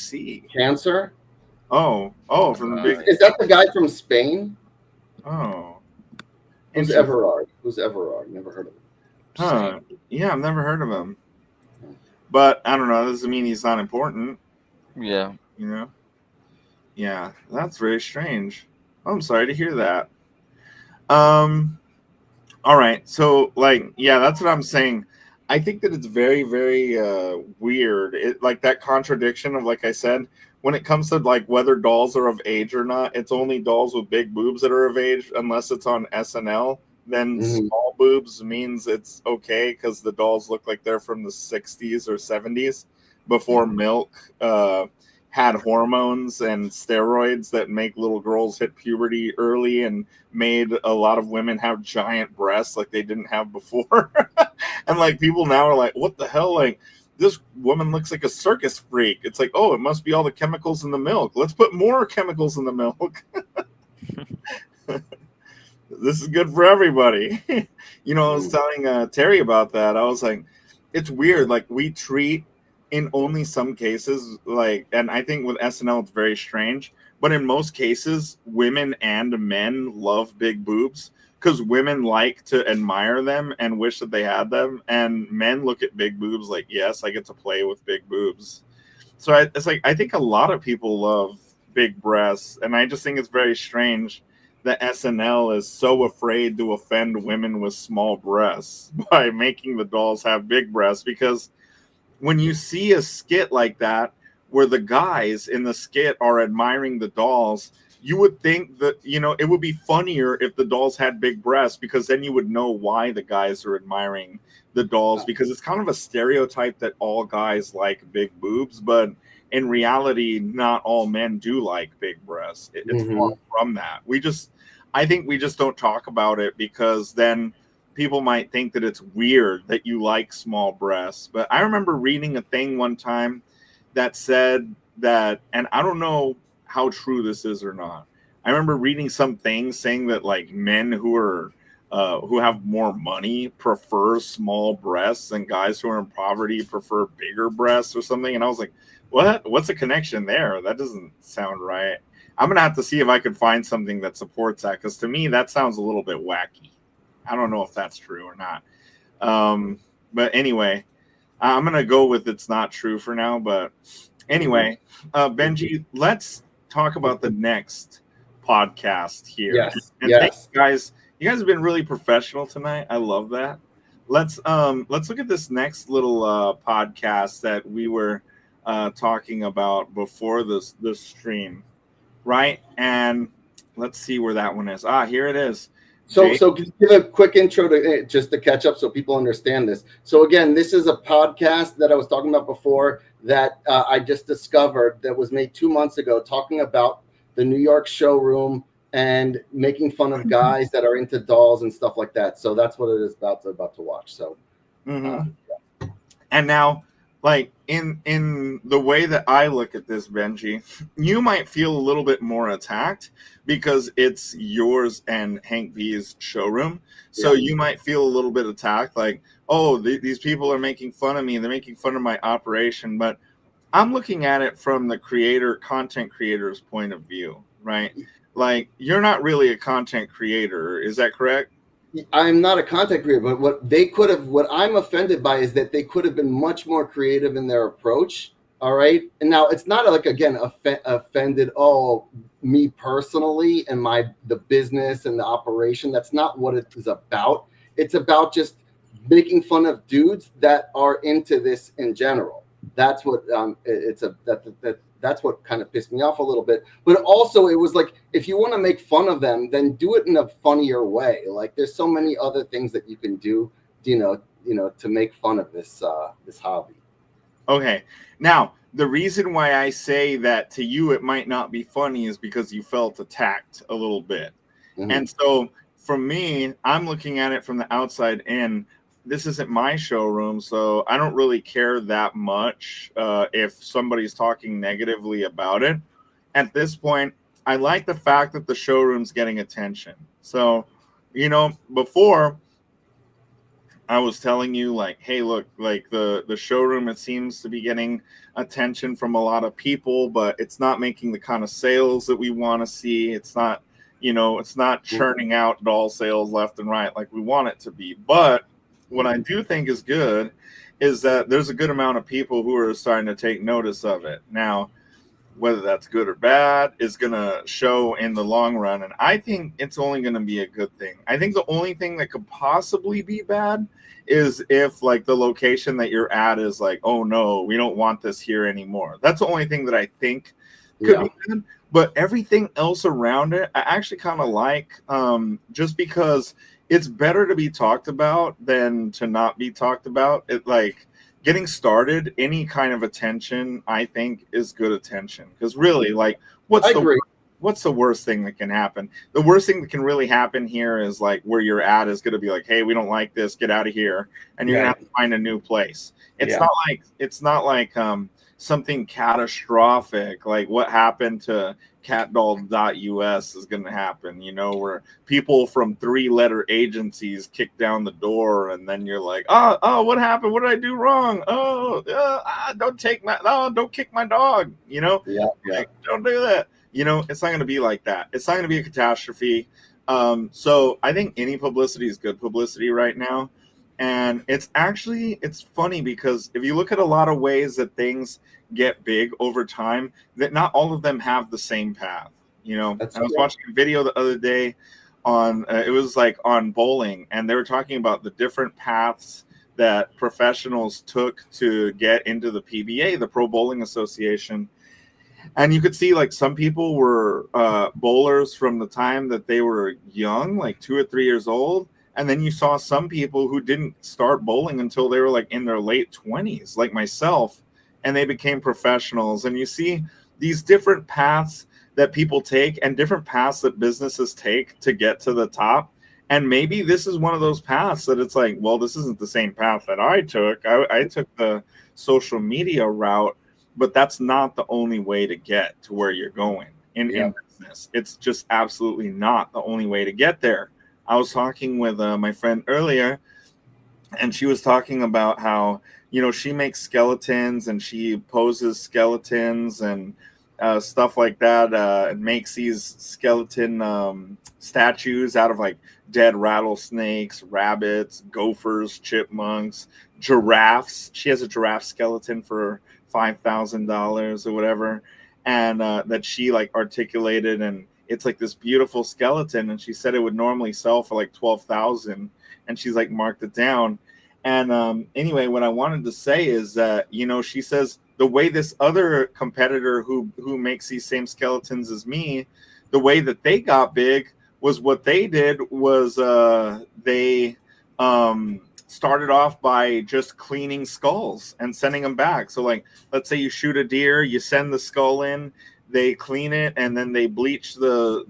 see? Cancer. Oh, from the big. Is that the guy from Spain? Oh, Who's Everard? Who's Everard? Never heard of him. Huh? Yeah, I've never heard of him. But I don't know. That doesn't mean he's not important. Yeah. You know. Yeah, that's very strange. I'm sorry to hear that. All right. So, like, yeah, that's what I'm saying. I think that it's very, very weird. It like that contradiction of, like I said, when it comes to like whether dolls are of age or not, it's only dolls with big boobs that are of age, unless it's on SNL. Then small boobs means it's okay because the dolls look like they're from the 60s or 70s before milk had hormones and steroids that make little girls hit puberty early and made a lot of women have giant breasts like they didn't have before. And like people now are like, what the hell? Like, this woman looks like a circus freak. It's like, oh, it must be all the chemicals in the milk. Let's put more chemicals in the milk. This is good for everybody. You know, I was telling Terry about that. I was like, it's weird. Like, we treat in only some cases, like, and I think with SNL it's very strange, but in most cases, women and men love big boobs because women like to admire them and wish that they had them, and men look at big boobs like, yes, I get to play with big boobs. So it's like, I think a lot of people love big breasts, and I just think it's very strange that SNL is so afraid to offend women with small breasts by making the dolls have big breasts, because when you see a skit like that where the guys in the skit are admiring the dolls, you would think that, you know, it would be funnier if the dolls had big breasts, because then you would know why the guys are admiring the dolls, because it's kind of a stereotype that all guys like big boobs, but in reality, not all men do like big breasts. It's far from that. I think we just don't talk about it, because then people might think that it's weird that you like small breasts. But I remember reading a thing one time that said that, and I don't know how true this is or not. I remember reading some things saying that like men who have more money prefer small breasts, and guys who are in poverty prefer bigger breasts or something. And I was like, what? What's the connection there? That doesn't sound right. I'm gonna have to see if I could find something that supports that, because to me that sounds a little bit wacky. I don't know if that's true or not. But anyway, I'm going to go with it's not true for now. But anyway, Benji, let's talk about the next podcast here. Yes. And thanks, guys. You guys have been really professional tonight. I love that. Let's look at this next little podcast that we were talking about before this stream, right? And let's see where that one is. Here it is. So give a quick intro to just to catch up so people understand this. So again, this is a podcast that I was talking about before that I just discovered that was made 2 months ago, talking about the New York showroom and making fun of guys that are into dolls and stuff like that. So that's what it is about to watch. So, and now, like in the way that I look at this, Benji, you might feel a little bit more attacked because it's yours and Hank V's showroom. So you might feel a little bit attacked, like, oh, these people are making fun of me. They're making fun of my operation. But I'm looking at it from the content creator's point of view, right? Like, you're not really a content creator. Is that correct? I'm not a content creator, but what I'm offended by is that they could have been much more creative in their approach. All right. And now it's not like, again, offended, me personally and the business and the operation. That's not what it is about. It's about just making fun of dudes that are into this in general. That's what that's what kind of pissed me off a little bit. But also, it was like, if you want to make fun of them, then do it in a funnier way. Like, there's so many other things that you can do, to make fun of this hobby. Okay. Now, the reason why I say that to you it might not be funny is because you felt attacked a little bit. And so for me, I'm looking at it from the outside in. This isn't my showroom, so I don't really care that much if somebody's talking negatively about it. At this point, I like the fact that the showroom's getting attention. So, before, I was telling you, like, hey, look, like the showroom, it seems to be getting attention from a lot of people, but it's not making the kind of sales that we want to see. It's not, it's not churning out doll sales left and right like we want it to be. But what I do think is good is that there's a good amount of people who are starting to take notice of it. Now, whether that's good or bad is going to show in the long run. And I think it's only going to be a good thing. I think the only thing that could possibly be bad is if like the location that you're at is like, oh no, we don't want this here anymore. That's the only thing that I think could be bad. But everything else around it, I actually kind of like, just because it's better to be talked about than to not be talked about. It like, getting started, any kind of attention, I think, is good attention. Because really, like, what's the worst thing that can happen? The worst thing that can really happen here is like where you're at is going to be like, hey, we don't like this, get out of here, and you're gonna have to find a new place. It's not like something catastrophic like what happened to catdoll.us is going to happen, where people from 3-letter agencies kick down the door and then you're like, oh, what happened? What did I do wrong? Don't kick my dog, like, don't do that. It's not going to be like that. It's not going to be a catastrophe. So I think any publicity is good publicity right now. And it's funny because if you look at a lot of ways that things get big over time, that not all of them have the same path. I was watching a video the other day on it was like on bowling, and they were talking about the different paths that professionals took to get into the PBA, the Pro Bowling Association. And you could see like some people were bowlers from the time that they were young, like 2 or 3 years old. And then you saw some people who didn't start bowling until they were like in their late 20s, like myself, and they became professionals. And you see these different paths that people take and different paths that businesses take to get to the top. And maybe this is one of those paths that it's like, well, this isn't the same path that I took. I took the social media route, but that's not the only way to get to where you're going in business. It's just absolutely not the only way to get there. I was talking with my friend earlier, and she was talking about how, she makes skeletons and she poses skeletons and stuff like that, and makes these skeleton statues out of like dead rattlesnakes, rabbits, gophers, chipmunks, giraffes. She has a giraffe skeleton for $5,000 or whatever, and that she like articulated, and it's like this beautiful skeleton, and she said it would normally sell for like 12,000, and she's like marked it down. And anyway, what I wanted to say is that, she says the way this other competitor who makes these same skeletons as me, the way that they got big was what they did was they started off by just cleaning skulls and sending them back. So like, let's say you shoot a deer, you send the skull in, they clean it, and then they bleach the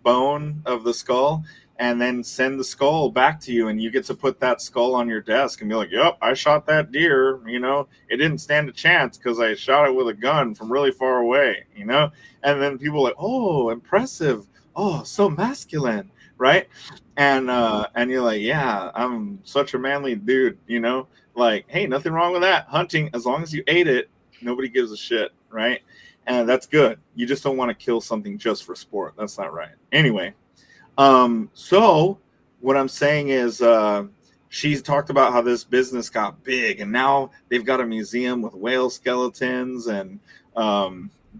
bone of the skull, and then send the skull back to you, and you get to put that skull on your desk and be like, yep, I shot that deer. It didn't stand a chance because I shot it with a gun from really far away. And then people are like, oh, impressive, oh, so masculine, right? And you're like, yeah, I'm such a manly dude. Like, hey, nothing wrong with that. Hunting, as long as you ate it, nobody gives a shit, right? And that's good. You just don't want to kill something just for sport. That's not right. Anyway, so what I'm saying is she's talked about how this business got big, and now they've got a museum with whale skeletons and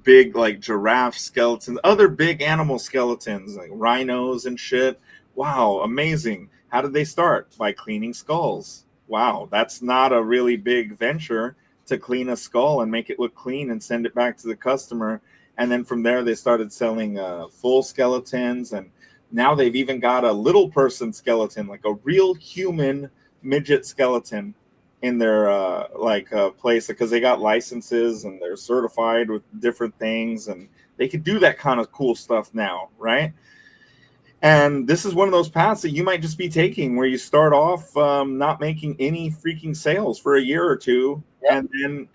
big like giraffe skeletons, other big animal skeletons like rhinos and shit. Wow, amazing. How did they start? By cleaning skulls. Wow, that's not a really big venture to clean a skull and make it look clean and send it back to the customer. And then from there, they started selling full skeletons. And now they've even got a little person skeleton, like a real human midget skeleton in their place, because they got licenses and they're certified with different things. And they could do that kind of cool stuff now, right? And this is one of those paths that you might just be taking, where you start off not making any freaking sales for a year or two. Yep.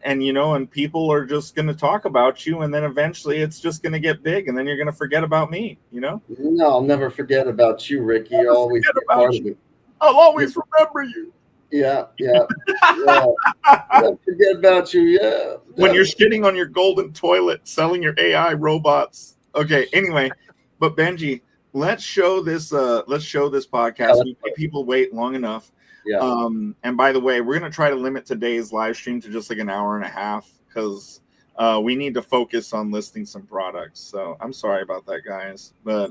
And people are just going to talk about you. And then eventually it's just going to get big. And then you're going to forget about me, No, I'll never forget about you, Ricky. You'll always be part of it. I'll always remember you. Yeah. Don't forget about you. Yeah. When you're shitting on your golden toilet, selling your AI robots. Okay, anyway, but Benji, let's show this Yeah. podcast. We made people wait long enough. Yeah. And by the way, we're gonna try to limit today's live stream to just like an hour and a half because we need to focus on listing some products. So I'm sorry about that, guys, but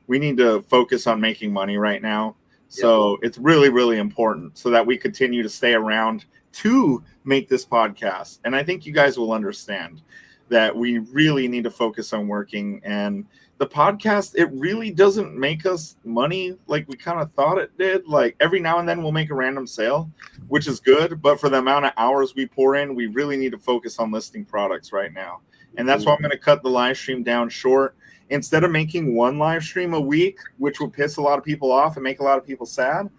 we need to focus on making money right now. So it's really, really important so that we continue to stay around to make this podcast. And I think you guys will understand that we really need to focus on working. And the podcast, it really doesn't make us money like we kind of thought it did. Like every now and then we'll make a random sale, which is good. But for the amount of hours we pour in, we really need to focus on listing products right now. And that's why I'm going to cut the live stream down short. Instead of making one live stream a week, which will piss a lot of people off and make a lot of people sad,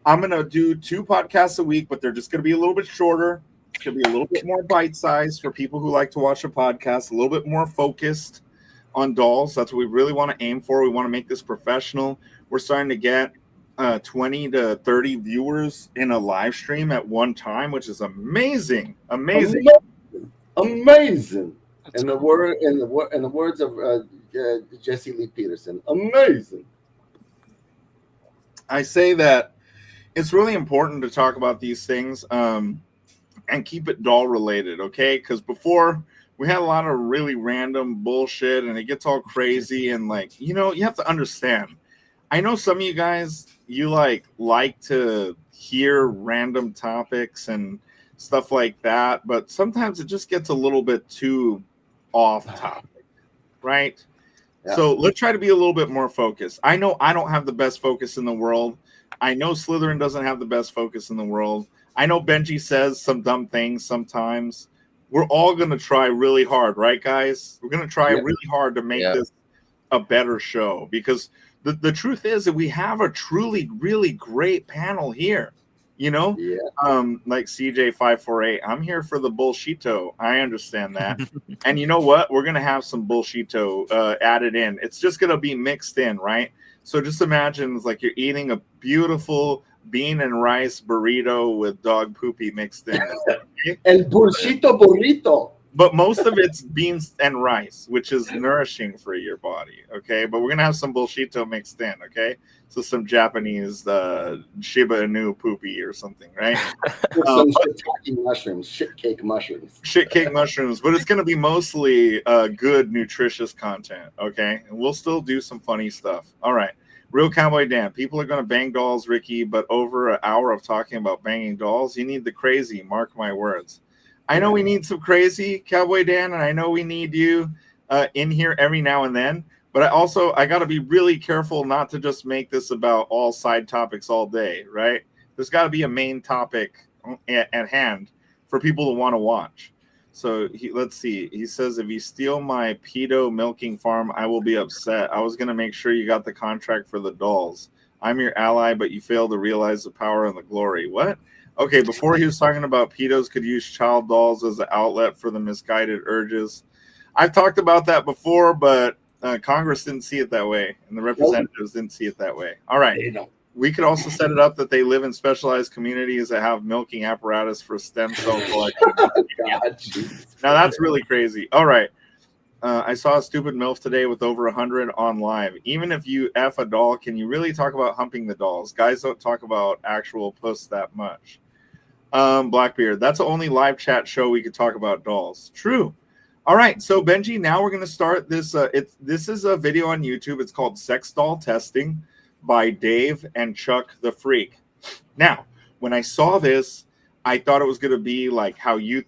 I'm going to do 2 podcasts a week, but they're just going to be a little bit shorter. It's going to be a little bit more bite-sized for people who like to watch a podcast, a little bit more focused on dolls. That's what we really want to aim for. We want to make this professional. We're starting to get 20 to 30 viewers in a live stream at one time, which is amazing. Amazing. In the words of Jesse Lee Peterson, amazing. I say that it's really important to talk about these things and keep it doll related, okay? Because before we had a lot of really random bullshit and it gets all crazy and like, you have to understand. I know some of you guys, you like to hear random topics and stuff like that, but sometimes it just gets a little bit too off topic, right? Yeah. So let's try to be a little bit more focused. I know I don't have the best focus in the world. I know Slytherin doesn't have the best focus in the world. I know Benji says some dumb things sometimes. We're all going to try really hard, right, guys? We're going to try really hard to make this a better show because the truth is that we have a truly, really great panel here. Like CJ548, I'm here for the bullshito. I understand that. And you know what? We're going to have some bullshito added in. It's just going to be mixed in, right? So just imagine it's like you're eating a beautiful bean and rice burrito with dog poopy mixed in. Okay? El bullshito burrito. But most of it's beans and rice, which is nourishing for your body, okay? But we're going to have some bullshito mixed in, okay? So some Japanese Shiba Inu poopy or something, right? Some shit cake mushrooms. Shit cake mushrooms, but it's going to be mostly good, nutritious content, okay? And we'll still do some funny stuff. All right. Real Cowboy Dan, people are going to bang dolls, Ricky, but over an hour of talking about banging dolls, you need the crazy, mark my words. I know we need some crazy, Cowboy Dan, and I know we need you in here every now and then. But I got to be really careful not to just make this about all side topics all day, right? There's got to be a main topic at hand for people to want to watch. So let's see. He says, if you steal my pedo milking farm, I will be upset. I was going to make sure you got the contract for the dolls. I'm your ally, but you fail to realize the power and the glory. What? Okay, before he was talking about pedos could use child dolls as an outlet for the misguided urges. I've talked about that before, but Congress didn't see it that way, and the representatives didn't see it that way. All right. We could also set it up that they live in specialized communities that have milking apparatus for stem cell collection. Now, that's really crazy. All right. I saw a stupid MILF today with over 100 on live. Even if you F a doll, can you really talk about humping the dolls? Guys don't talk about actual puss that much. Blackbeard, that's the only live chat show we could talk about dolls. True. All right, so Benji, now we're going to start this. This is a video on YouTube. It's called Sex Doll Testing by Dave and Chuck the Freak. Now, when I saw this, I thought it was going to be like how you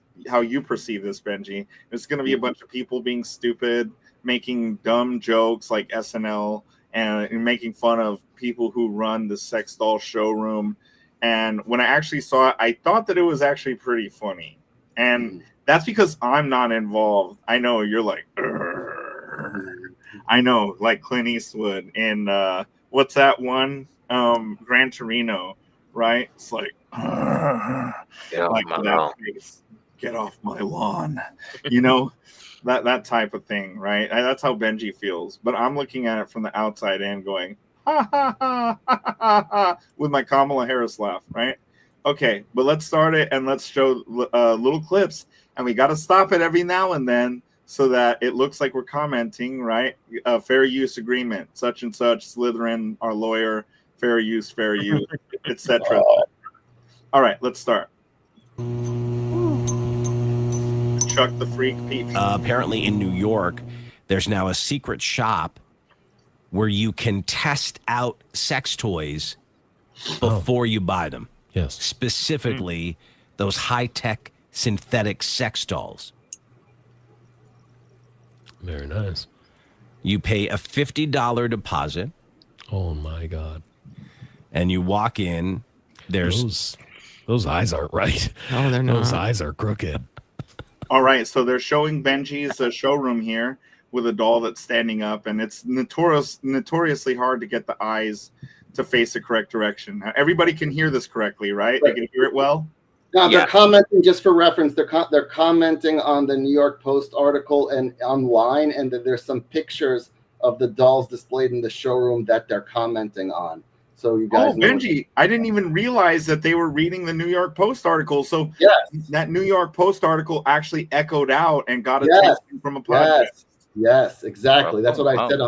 perceive this, Benji. It's going to be a bunch of people being stupid, making dumb jokes like SNL, and making fun of people who run the sex doll showroom. And when I actually saw it, I thought that it was actually pretty funny. And that's because I'm not involved. I know you're like, I know, like Clint Eastwood in what's that one? Gran Torino, right? It's like, that face. Get off my lawn. That type of thing, right? That's how Benji feels. But I'm looking at it from the outside in going, with my Kamala Harris laugh, right? Okay, but let's start it and let's show little clips, and we got to stop it every now and then so that it looks like we're commenting, right? Fair use agreement, such and such, Slytherin, our lawyer, fair use, etc. All right, let's start. Chuck the Freak peeps. Apparently in New York, there's now a secret shop where you can test out sex toys before you buy them. Yes. Specifically, those high-tech synthetic sex dolls. Very nice. You pay a $50 deposit. Oh, my God. And you walk in. There's those eyes aren't right. No, they're not. Those eyes are crooked. All right, so they're showing Benji's showroom here with a doll that's standing up, and it's notoriously hard to get the eyes to face the correct direction. Now, everybody can hear this correctly, right? They can hear it well? Now, they're commenting, just for reference, they're commenting on the New York Post article and online, and that there's some pictures of the dolls displayed in the showroom that they're commenting on. So you guys know. Benji, I didn't even realize that they were reading the New York Post article. So yes, that New York Post article actually echoed out and got attention from a podcast. Yes, exactly. That's what I said.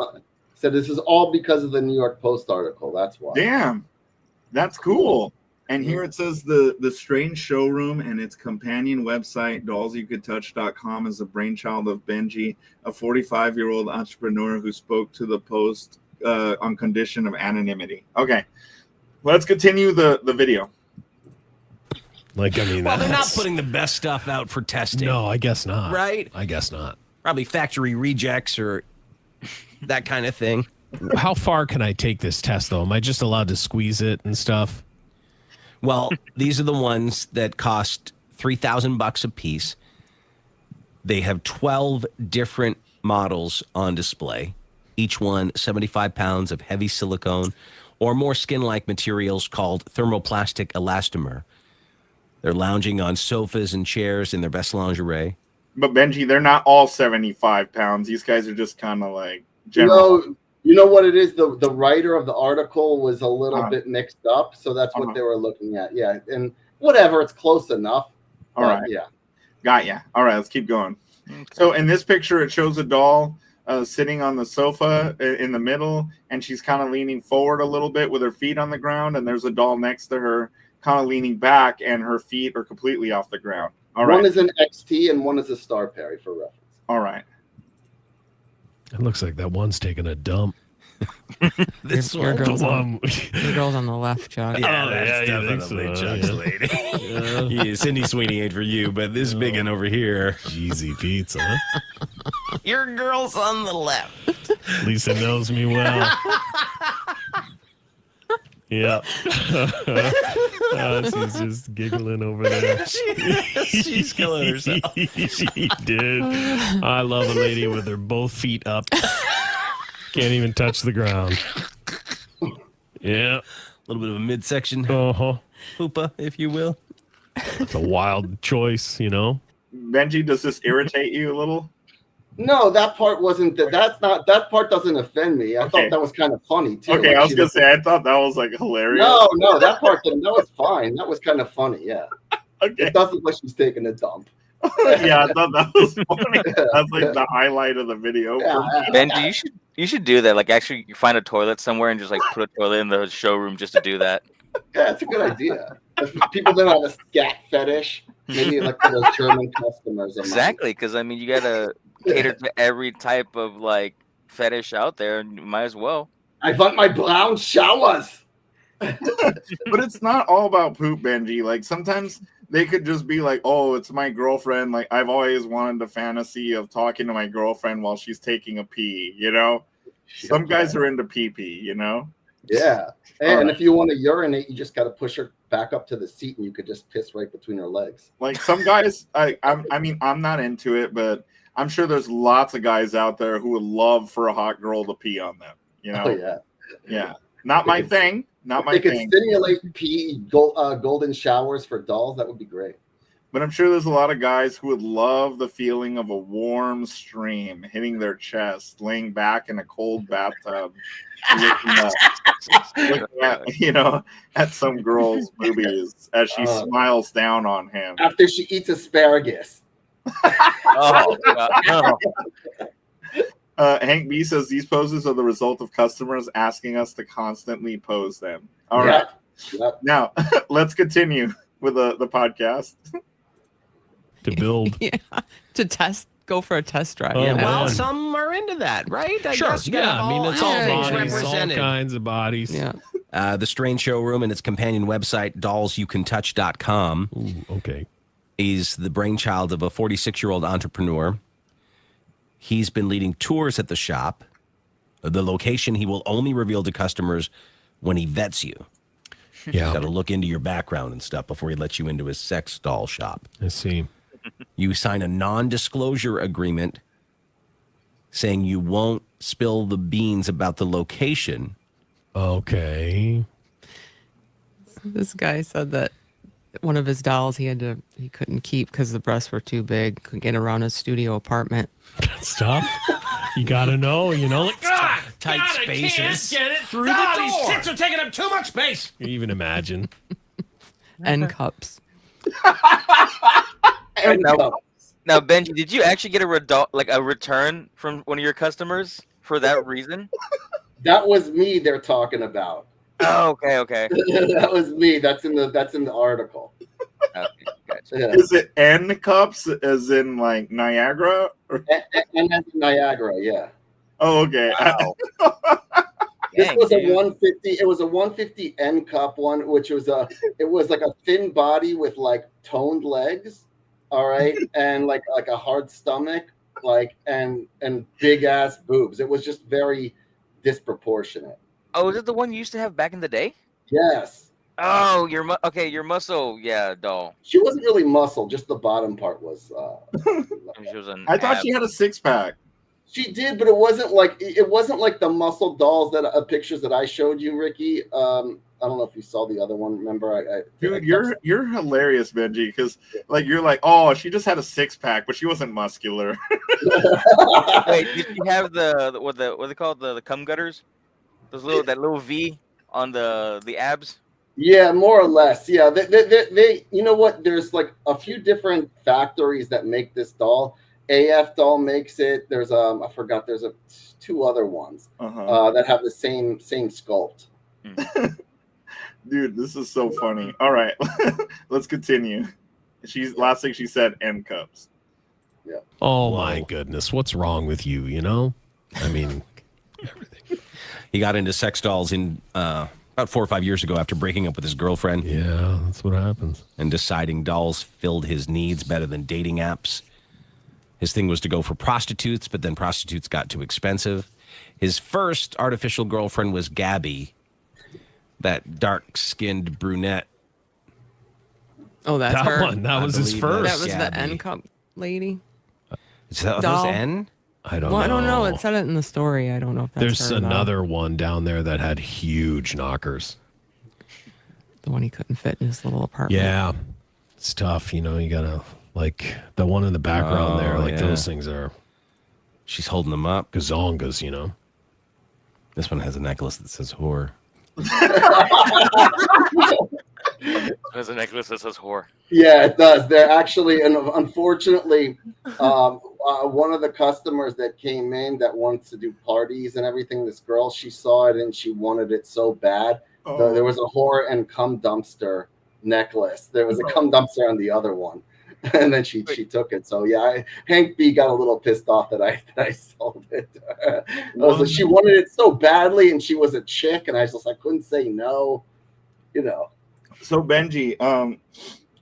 Said this is all because of the New York Post article. That's why. Damn, that's cool. And here it says the strange showroom and its companion website, dollsyoucoulddtouch.com, is the brainchild of Benji, a 45-year-old entrepreneur who spoke to the Post on condition of anonymity. Okay, let's continue the video. Like, I mean, well, they're not putting the best stuff out for testing. No, I guess not. Right? I guess not. Probably factory rejects or that kind of thing. How far can I take this test, though? Am I just allowed to squeeze it and stuff? Well, these are the ones that cost $3,000 a piece. They have 12 different models on display. Each one 75 pounds of heavy silicone or more skin-like materials called thermoplastic elastomer. They're lounging on sofas and chairs in their best lingerie. But Benji, they're not all 75 pounds. These guys are just kind of like general. You know what it is? The writer of the article was a little bit mixed up, so that's what they were looking at. Yeah, and whatever, it's close enough. All right. Yeah. Got ya. All right, let's keep going. Okay. So in this picture, it shows a doll sitting on the sofa in the middle, and she's kind of leaning forward a little bit with her feet on the ground, and there's a doll next to her kind of leaning back, and her feet are completely off the ground. All right. One is an XT and one is a Star Perry, for reference. All right. It looks like that one's taking a dump. Your girl's on the left, Chuck. Yeah, that's definitely Chuck's lady. Yeah, Cindy Sweeney ain't for you, but this big one over here. Cheesy pizza. Your girl's on the left. Lisa knows me well. Yeah. She's just giggling over there. She's killing herself. She did. I love a lady with her both feet up. Can't even touch the ground. Yeah. A little bit of a midsection. Fupa, if you will. It's a wild choice, you know. Benji, does this irritate you a little? No, that part wasn't. That part doesn't offend me. I thought that was kind of funny too. Okay, like I was gonna say I thought that was like hilarious. No, that part didn't. That was fine. That was kind of funny. Yeah. Okay. It does look like she's taking a dump. Yeah, I thought that was funny. That's like the highlight of the video. Benji, you should do that. Like, actually, you find a toilet somewhere and just like put a toilet in the showroom just to do that. Yeah, it's a good idea. If people that have a scat fetish, maybe like for those German customers. Exactly, because I mean, you gotta cater to every type of like fetish out there. You might as well. I want my brown showers. But it's not all about poop, Benji. Like sometimes they could just be like, "Oh, it's my girlfriend." Like I've always wanted the fantasy of talking to my girlfriend while she's taking a pee. You know, some guys are into pee-pee. You know. Yeah, and if you want to urinate, you just got to push her back up to the seat, and you could just piss right between her legs. Like some guys, I mean, I'm not into it, but I'm sure there's lots of guys out there who would love for a hot girl to pee on them. You know? Oh, yeah. Not my thing. Not my thing. They could stimulate pee golden showers for dolls. That would be great. But I'm sure there's a lot of guys who would love the feeling of a warm stream hitting their chest, laying back in a cold bathtub, looking at, at some girl's boobies as she smiles down on him. After she eats asparagus. Oh, no. Hank B says these poses are the result of customers asking us to constantly pose them. All right. Yep. Now, let's continue with the podcast. To build. To go for a test drive. Oh, yeah. man. Well, some are into that, right? I guess you gotta have it's all things bodies, all represented. kinds of bodies. Yeah. The Strange Showroom and its companion website, dollsyoucantouch.com, Ooh, okay. is the brainchild of a 46-year-old entrepreneur. He's been leading tours at the shop. The location he will only reveal to customers when he vets you. Yeah. He's got to look into your background and stuff before he lets you into his sex doll shop. I see. You sign a non-disclosure agreement saying you won't spill the beans about the location. Okay. This guy said that one of his dolls he couldn't keep because the breasts were too big. Couldn't get around his studio apartment. That's tough. You gotta know, like Tight spaces. get it through the door. These tits are taking up too much space. Can you even imagine? End cups. Now, Benji, did you actually get a return from one of your customers for that reason? That was me they're talking about. Oh, okay. That was me. That's in the article. Okay, gotcha. Yeah. Is it N cups as in like Niagara? And that's Niagara, yeah. Oh, okay. Wow. This Dang, was a dude. 150. It was a 150 N cup one, which was it was like a thin body with like toned legs, all right, and like a hard stomach, and big ass boobs. It was just very disproportionate. Oh, is it the one you used to have back in the day? Yes. Oh, your muscle, doll. She wasn't really muscle, just the bottom part was. She was an I thought ab. she had a 6-pack. She did, but it wasn't like the muscle dolls that pictures that I showed you, Ricky. I don't know if you saw the other one. Remember, Dude, you're hilarious, Benji, because you're like, oh, she just had a 6-pack, but she wasn't muscular. Wait, did you have what they call the cum gutters? That little V on the abs. Yeah, more or less. Yeah, they you know what? There's like a few different factories that make this doll. AF doll makes it. There's I forgot. There's two other ones that have the same sculpt. Dude, this is so funny. All right, let's continue. Last thing she said, M cups. Yeah. Oh my goodness, what's wrong with you? I mean, everything. He got into sex dolls in about 4 or 5 years ago after breaking up with his girlfriend. Yeah, that's what happens. And deciding dolls filled his needs better than dating apps. His thing was to go for prostitutes, but then prostitutes got too expensive. His first artificial girlfriend was Gabby, that dark-skinned brunette. Oh, that's That her. one. That was his believe first. That was Gabby. the N cup lady. Is that Doll. was N? I don't Well, know. I don't know. It said it in the story. I don't know if that's There's her or not. another one down there that had huge knockers. The one he couldn't fit in his little apartment. Yeah, it's tough. You gotta the one in the background there. Oh, yeah. Those things are She's holding them up. gazongas. This one has a necklace that says whore. There's a necklace that says whore. Yeah, it does. They're actually, and unfortunately, one of the customers that came in that wants to do parties and everything, this girl, she saw it and she wanted it so bad. Oh. There was a whore and cum dumpster necklace. There was a cum dumpster on the other one. And then she took it. So yeah, Hank B got a little pissed off that I sold it. I was like, she wanted it so badly, and she was a chick, and I couldn't say no. So Benji,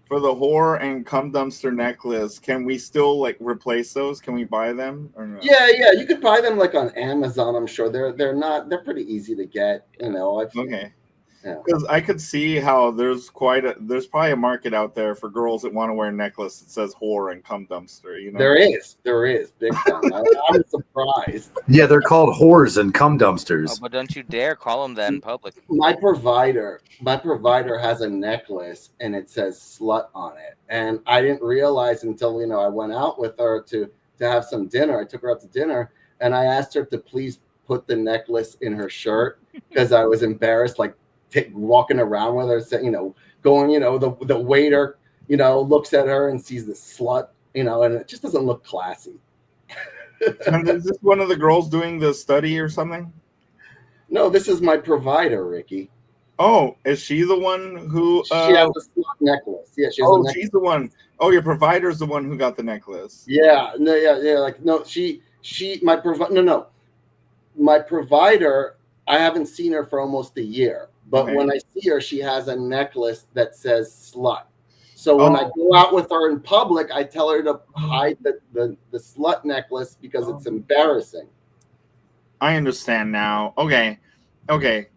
for the whore and cum dumpster necklace, can we still replace those? Can we buy them or no? Yeah, you could buy them on Amazon. I'm sure they're pretty easy to get. Okay. Yeah. Because I could see how there's probably a market out there for girls that want to wear a necklace that says whore and cum dumpster. There is big time. I'm surprised. Yeah, they're called whores and cum dumpsters. Oh, but don't you dare call them that in public. My provider has a necklace and it says slut on it, and I didn't realize until I went out with her to have some dinner. I took her out to dinner, and I asked her to please put the necklace in her shirt, because I was embarrassed, like walking around with her, saying, going, the waiter, looks at her and sees this slut, and it just doesn't look classy. And is this one of the girls doing the study or something? No, this is my provider, Ricky. Oh, is she the one who? She has a slut necklace. Yeah, she has a necklace. She's the one. Oh, your provider's the one who got the necklace. Yeah, no, yeah. Like, no, my provider. No, my provider. I haven't seen her for almost a year, but when I see her, she has a necklace that says slut. So when I go out with her in public, I tell her to hide the slut necklace because it's embarrassing. I understand now. Okay,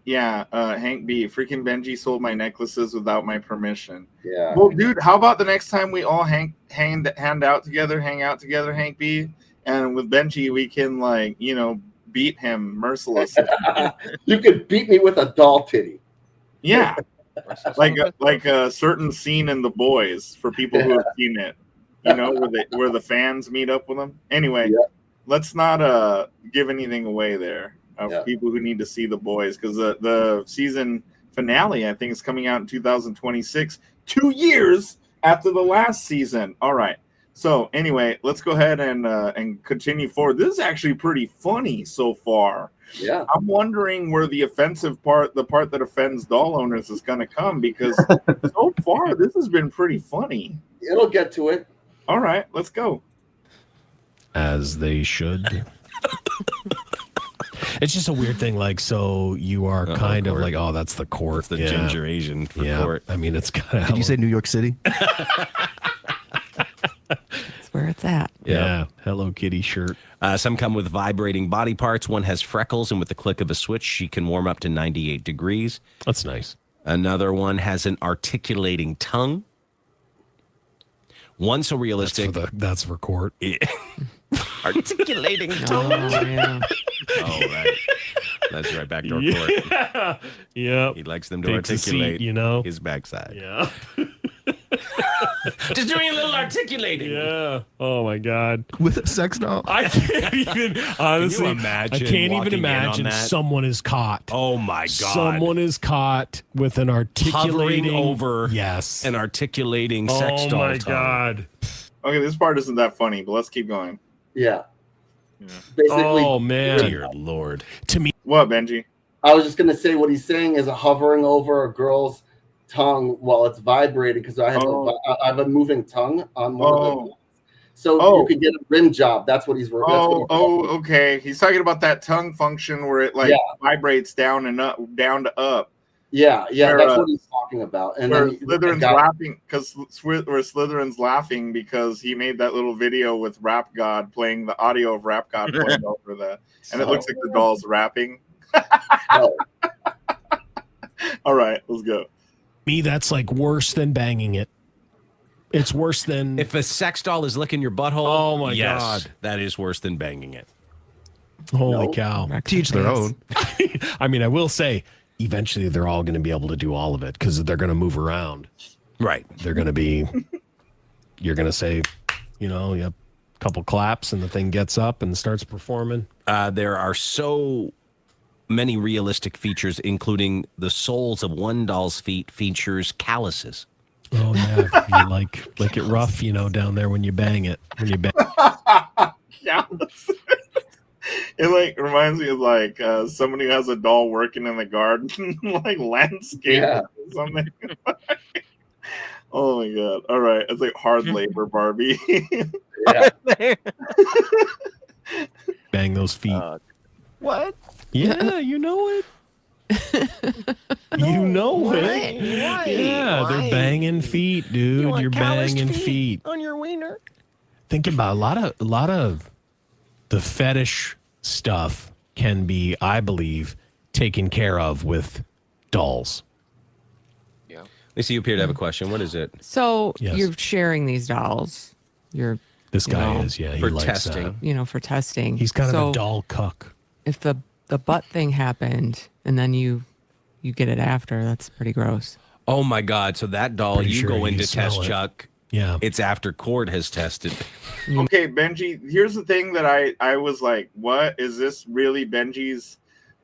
yeah. Hank B. Freaking Benji sold my necklaces without my permission. Yeah. Well, dude, how about the next time we all hang out together, Hank B. And with Benji, we can beat him mercilessly. You could beat me with a doll titty. Yeah. like a certain scene in The Boys for people who have seen it, where the fans meet up with them. Anyway, let's not give anything away there of people who need to see The Boys, because the season finale, I think, is coming out in 2026, 2 years after the last season. All right. So anyway, let's go ahead and continue forward. This is actually pretty funny so far. Yeah. I'm wondering where the offensive part, the part that offends doll owners, is going to come, because so far this has been pretty funny. It'll get to it. All right, let's go. As they should. It's just a weird thing. Like, so you are kind of like, oh, that's the court. It's the ginger Asian for court. I mean, it's kind of. Did you say New York City? That's where it's at. Yeah. Hello Kitty shirt. Some come with vibrating body parts. One has freckles, and with the click of a switch, she can warm up to 98 degrees. That's nice. Another one has an articulating tongue. One so realistic. That's for court. Articulating tongue. Oh, yeah. Oh, right. That's right. Backdoor court. Yeah. He likes them to Takes a articulate seat, his backside. Yeah. Just doing a little articulating. Yeah. Oh my God. With a sex doll? I can't even honestly. Can you imagine I can't even walking in on imagine that? someone is caught. Oh my God. Someone is caught with an articulating Hovering over Yes. an articulating sex doll. Oh my tongue. God. Okay, this part isn't that funny, but let's keep going. Yeah. Basically, Oh man. Dear Lord. To me, What, Benji? I was just going to say what he's saying is hovering over a girl's tongue while it's vibrating, because I have a moving tongue on one of them. So you can get a rim job. That's what he's working. Okay. He's talking about that tongue function where it vibrates down and up, down to up. Yeah, that's what he's talking about. And where then Slytherin's laughing Slytherin's laughing because he made that little video with Rap God playing the audio of Rap God playing over that, and it looks like the doll's rapping. All right, let's go. Me, that's like worse than banging it. It's worse than If a sex doll is licking your butthole, Oh my yes, God. that is worse than banging it. Holy cow. Teach their own. I mean, I will say, eventually they're all going to be able to do all of it because they're going to move around. Right. They're going to be, you're going to say, a couple claps and the thing gets up and starts performing. There are so many realistic features, including the soles of one doll's feet features calluses. Oh, yeah. You like it rough, down there when you bang it. When you bang. It reminds me of somebody who has a doll working in the garden, like landscape or something. Oh my God! All right, it's like hard labor, Barbie. Bang those feet. What? Yeah, you know it. You know it. Yeah, they're banging feet, dude. You're banging feet on your wiener. Think about a lot of the fetish stuff can be, I believe, taken care of with dolls. Yeah. Lisa, you appear to have a question. What is it? So Yes. you're sharing these dolls. This guy is, yeah. He For likes, testing. For testing. he's kind of a doll cuck. If the butt thing happened and then you get it after, that's pretty gross. Oh my God! So that doll Pretty you sure go you into smell test, it. Chuck. Yeah. It's after court has tested. Okay, Benji. Here's the thing that I was like, what is this really Benji's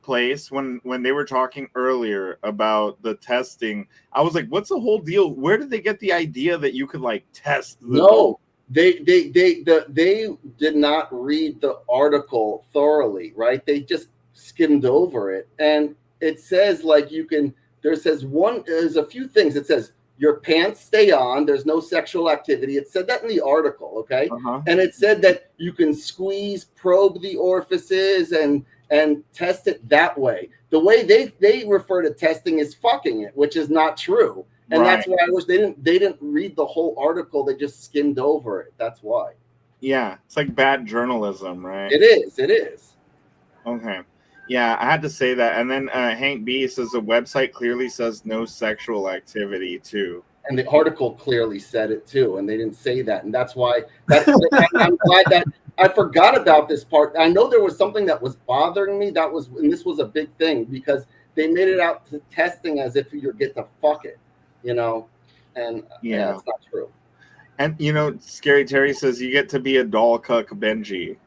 place when they were talking earlier about the testing. I was like, what's the whole deal? Where did they get the idea that you could like test the doll? They did not read the article thoroughly, right? They just skimmed over it, and it says like there's a few things. It says your pants stay on, there's no sexual activity. It said that in the article, okay? And it said that you can squeeze, probe the orifices and test it that way. The way they refer to testing is fucking it, which is not true. And that's why I wish they didn't read the whole article. They just skimmed over it. That's why. Yeah, it's like bad journalism, right? It is. Okay. Yeah, I had to say that. And then Hank B says the website clearly says no sexual activity too. And the article clearly said it too, and they didn't say that. And that's why I'm glad that I forgot about this part. I know there was something that was bothering me. And this was a big thing because they made it out to testing as if you get to fuck it, you know? And yeah, it's not true. And you know, Scary Terry says you get to be a doll cuck Benji.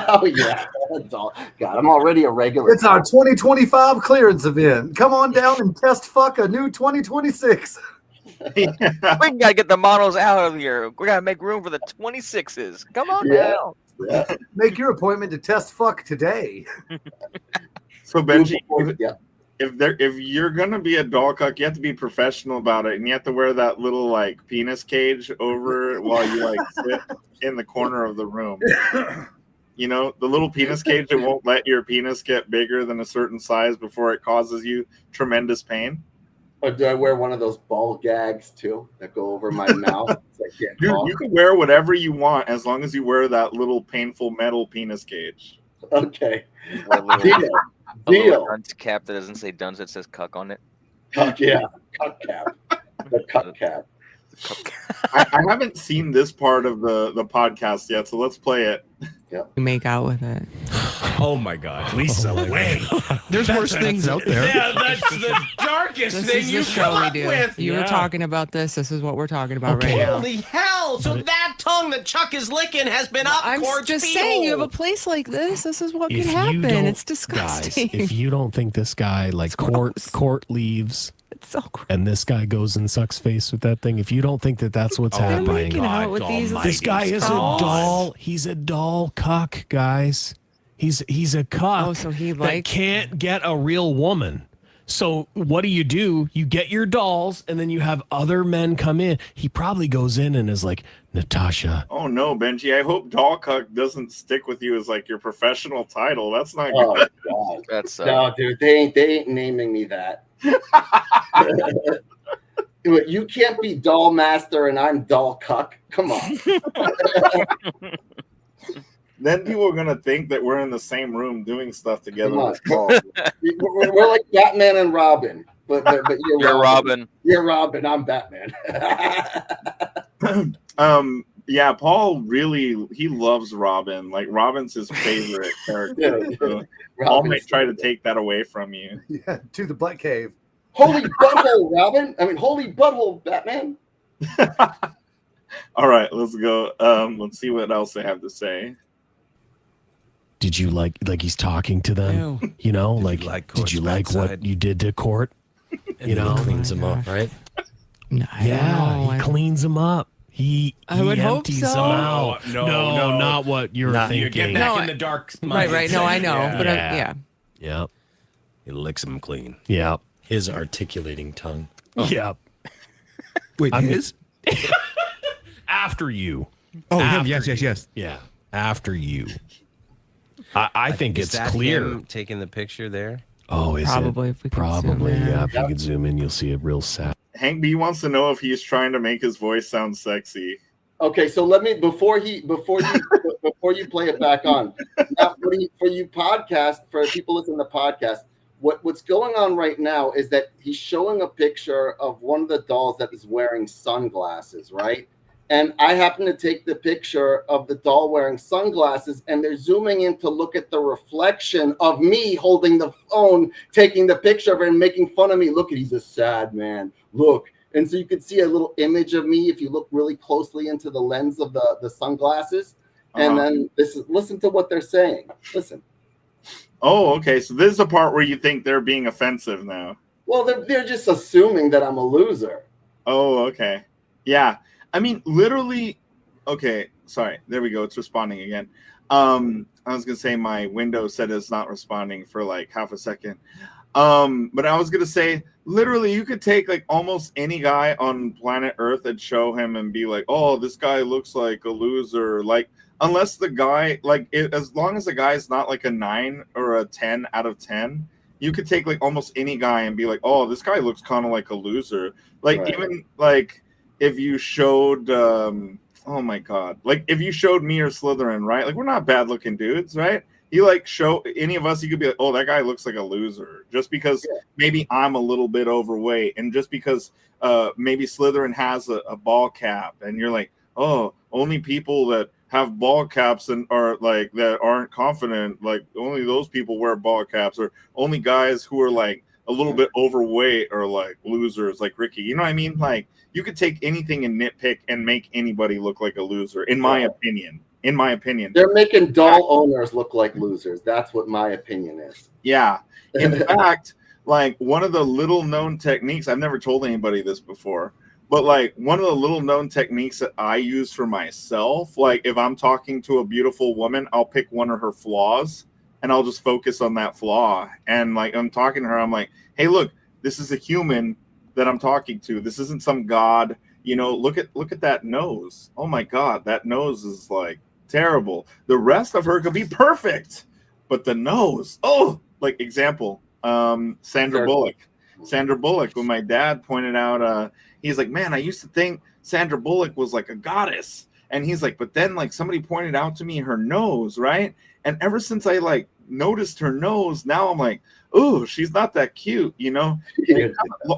Oh yeah, God, I'm already a regular. It's our 2025 clearance event. Come on down and test fuck a new 2026. We gotta get the models out of here. We gotta make room for the 26s. Come on down. Yeah. Make your appointment to test fuck today. So Benji, if you're gonna be a doll cuck, you have to be professional about it, and you have to wear that little like penis cage over while you like sit in the corner of the room. You know, the little penis cage that won't let your penis get bigger than a certain size before it causes you tremendous pain. Or do I wear one of those ball gags too that go over my mouth? Dude, you can wear whatever you want as long as you wear that little painful metal penis cage. Okay. Deal. Dunce cap that doesn't say dunce, it says cuck on it. Cuck, yeah. Cuck cap. The cuck cap. I haven't seen this part of the podcast yet, so let's play it. Yeah. You make out with it. Oh my God, Lisa, wait. There's worse things out there. Yeah, that's the darkest This thing is you the show come we up do. with. You were talking about this. This is what we're talking about right now. Holy hell! So that tongue that Chuck is licking has been up I'm Court's just feet saying, you have hole. a place like this. This is what If can you happen. don't- It's disgusting. Guys, if you don't think this guy, like court leaves, it's so gross. and this guy goes and sucks face with that thing, if you don't think that that's what's They're happening, making out with these. this guy is a doll. He's a doll cuck, guys. He's a cuck. Oh, so he that can't get a real woman. So what do? You get your dolls, and then you have other men come in. He probably goes in and is like, Natasha. Oh no, Benji! I hope doll cuck doesn't stick with you as like your professional title. That's not Oh, good. God. That's No, dude, they ain't naming me that. You can't be doll master and I'm doll cuck. Come on. Then people are gonna think that we're in the same room doing stuff together. Come on. with dolls. We're like Batman and Robin, but You're Robin. You're Robin. I'm Batman. Yeah, Paul he loves Robin. Like Robin's his favorite character. So Paul might try to take that away from you. Yeah, to the butt cave. Holy butthole, Robin. I mean, holy butthole, Batman. All right, let's go. Let's see what else they have to say. Did you like he's talking to them? Ew. You know, Did you like what you did to Court? And then he cleans them up, right? No, I don't know. He cleans them up. He would hope empties so. them out. No, not what you're thinking. You get back in the dark. Right. No, I know. But yeah. Yep. He licks them clean. Yep. His articulating tongue. Yep. Wait, his? After you. Oh, After him. Yes. Yeah. After you. I think Is it's that clear. him taking the picture there? Oh, is Probably, it? if we can Probably, zoom in. yeah. If you could zoom in, you'll see it real sad. Hank B wants to know if he's trying to make his voice sound sexy. Okay, so let me before you play it back on. Now, for you podcast, for people listening to the podcast, what's going on right now is that he's showing a picture of one of the dolls that is wearing sunglasses, right? And I happen to take the picture of the doll wearing sunglasses, and they're zooming in to look at the reflection of me holding the phone, taking the picture of it and making fun of me. Look, he's a sad man. Look. And so you could see a little image of me if you look really closely into the lens of the sunglasses. And then listen to what they're saying. Listen. Oh, okay. So this is the part where you think they're being offensive now. Well, they're just assuming that I'm a loser. Oh, okay. Yeah. I mean, literally. Okay. Sorry. There we go. It's responding again. I was gonna say my Windows said it's not responding for like half a second. But I was gonna say, literally, you could take like almost any guy on planet Earth and show him and be like, "Oh, this guy looks like a loser." Like, unless the guy, like, as long as the guy's not like a 9 or a 10 out of 10, you could take like almost any guy and be like, "Oh, this guy looks kind of like a loser." Like, Right. even like if you showed, oh my god, like if you showed me or Slytherin, right? Like, we're not bad looking dudes, right? You like show any of us, you could be like, "Oh, that guy looks like a loser," just because maybe I'm a little bit overweight, and just because maybe Slytherin has a ball cap, and you're like, "Oh, only people that have ball caps and are like that aren't confident, like only those people wear ball caps, or only guys who are like a little bit overweight are like losers, like Ricky." You know what I mean? Like, you could take anything and nitpick and make anybody look like a loser, in my opinion. In my opinion, They're making doll owners look like losers. That's what my opinion is. yeah. In fact, like one of the little known techniques, I've never told anybody this before, but like one of the little known techniques that I use for myself, like if I'm talking to a beautiful woman, I'll pick one of her flaws and I'll just focus on that flaw. And like I'm talking to her, I'm like, "Hey, look, this is a human that I'm talking to. This isn't some god. You know, look at that nose. Oh my god, that nose is like terrible. The rest of her could be perfect, but the nose, oh, like example, Sandra Bullock. When my dad pointed out, he's like, "Man, I used to think Sandra Bullock was like a goddess," and he's like, "But then like somebody pointed out to me her nose, right? And ever since I like noticed her nose, now I'm like, oh, she's not that cute, you know." It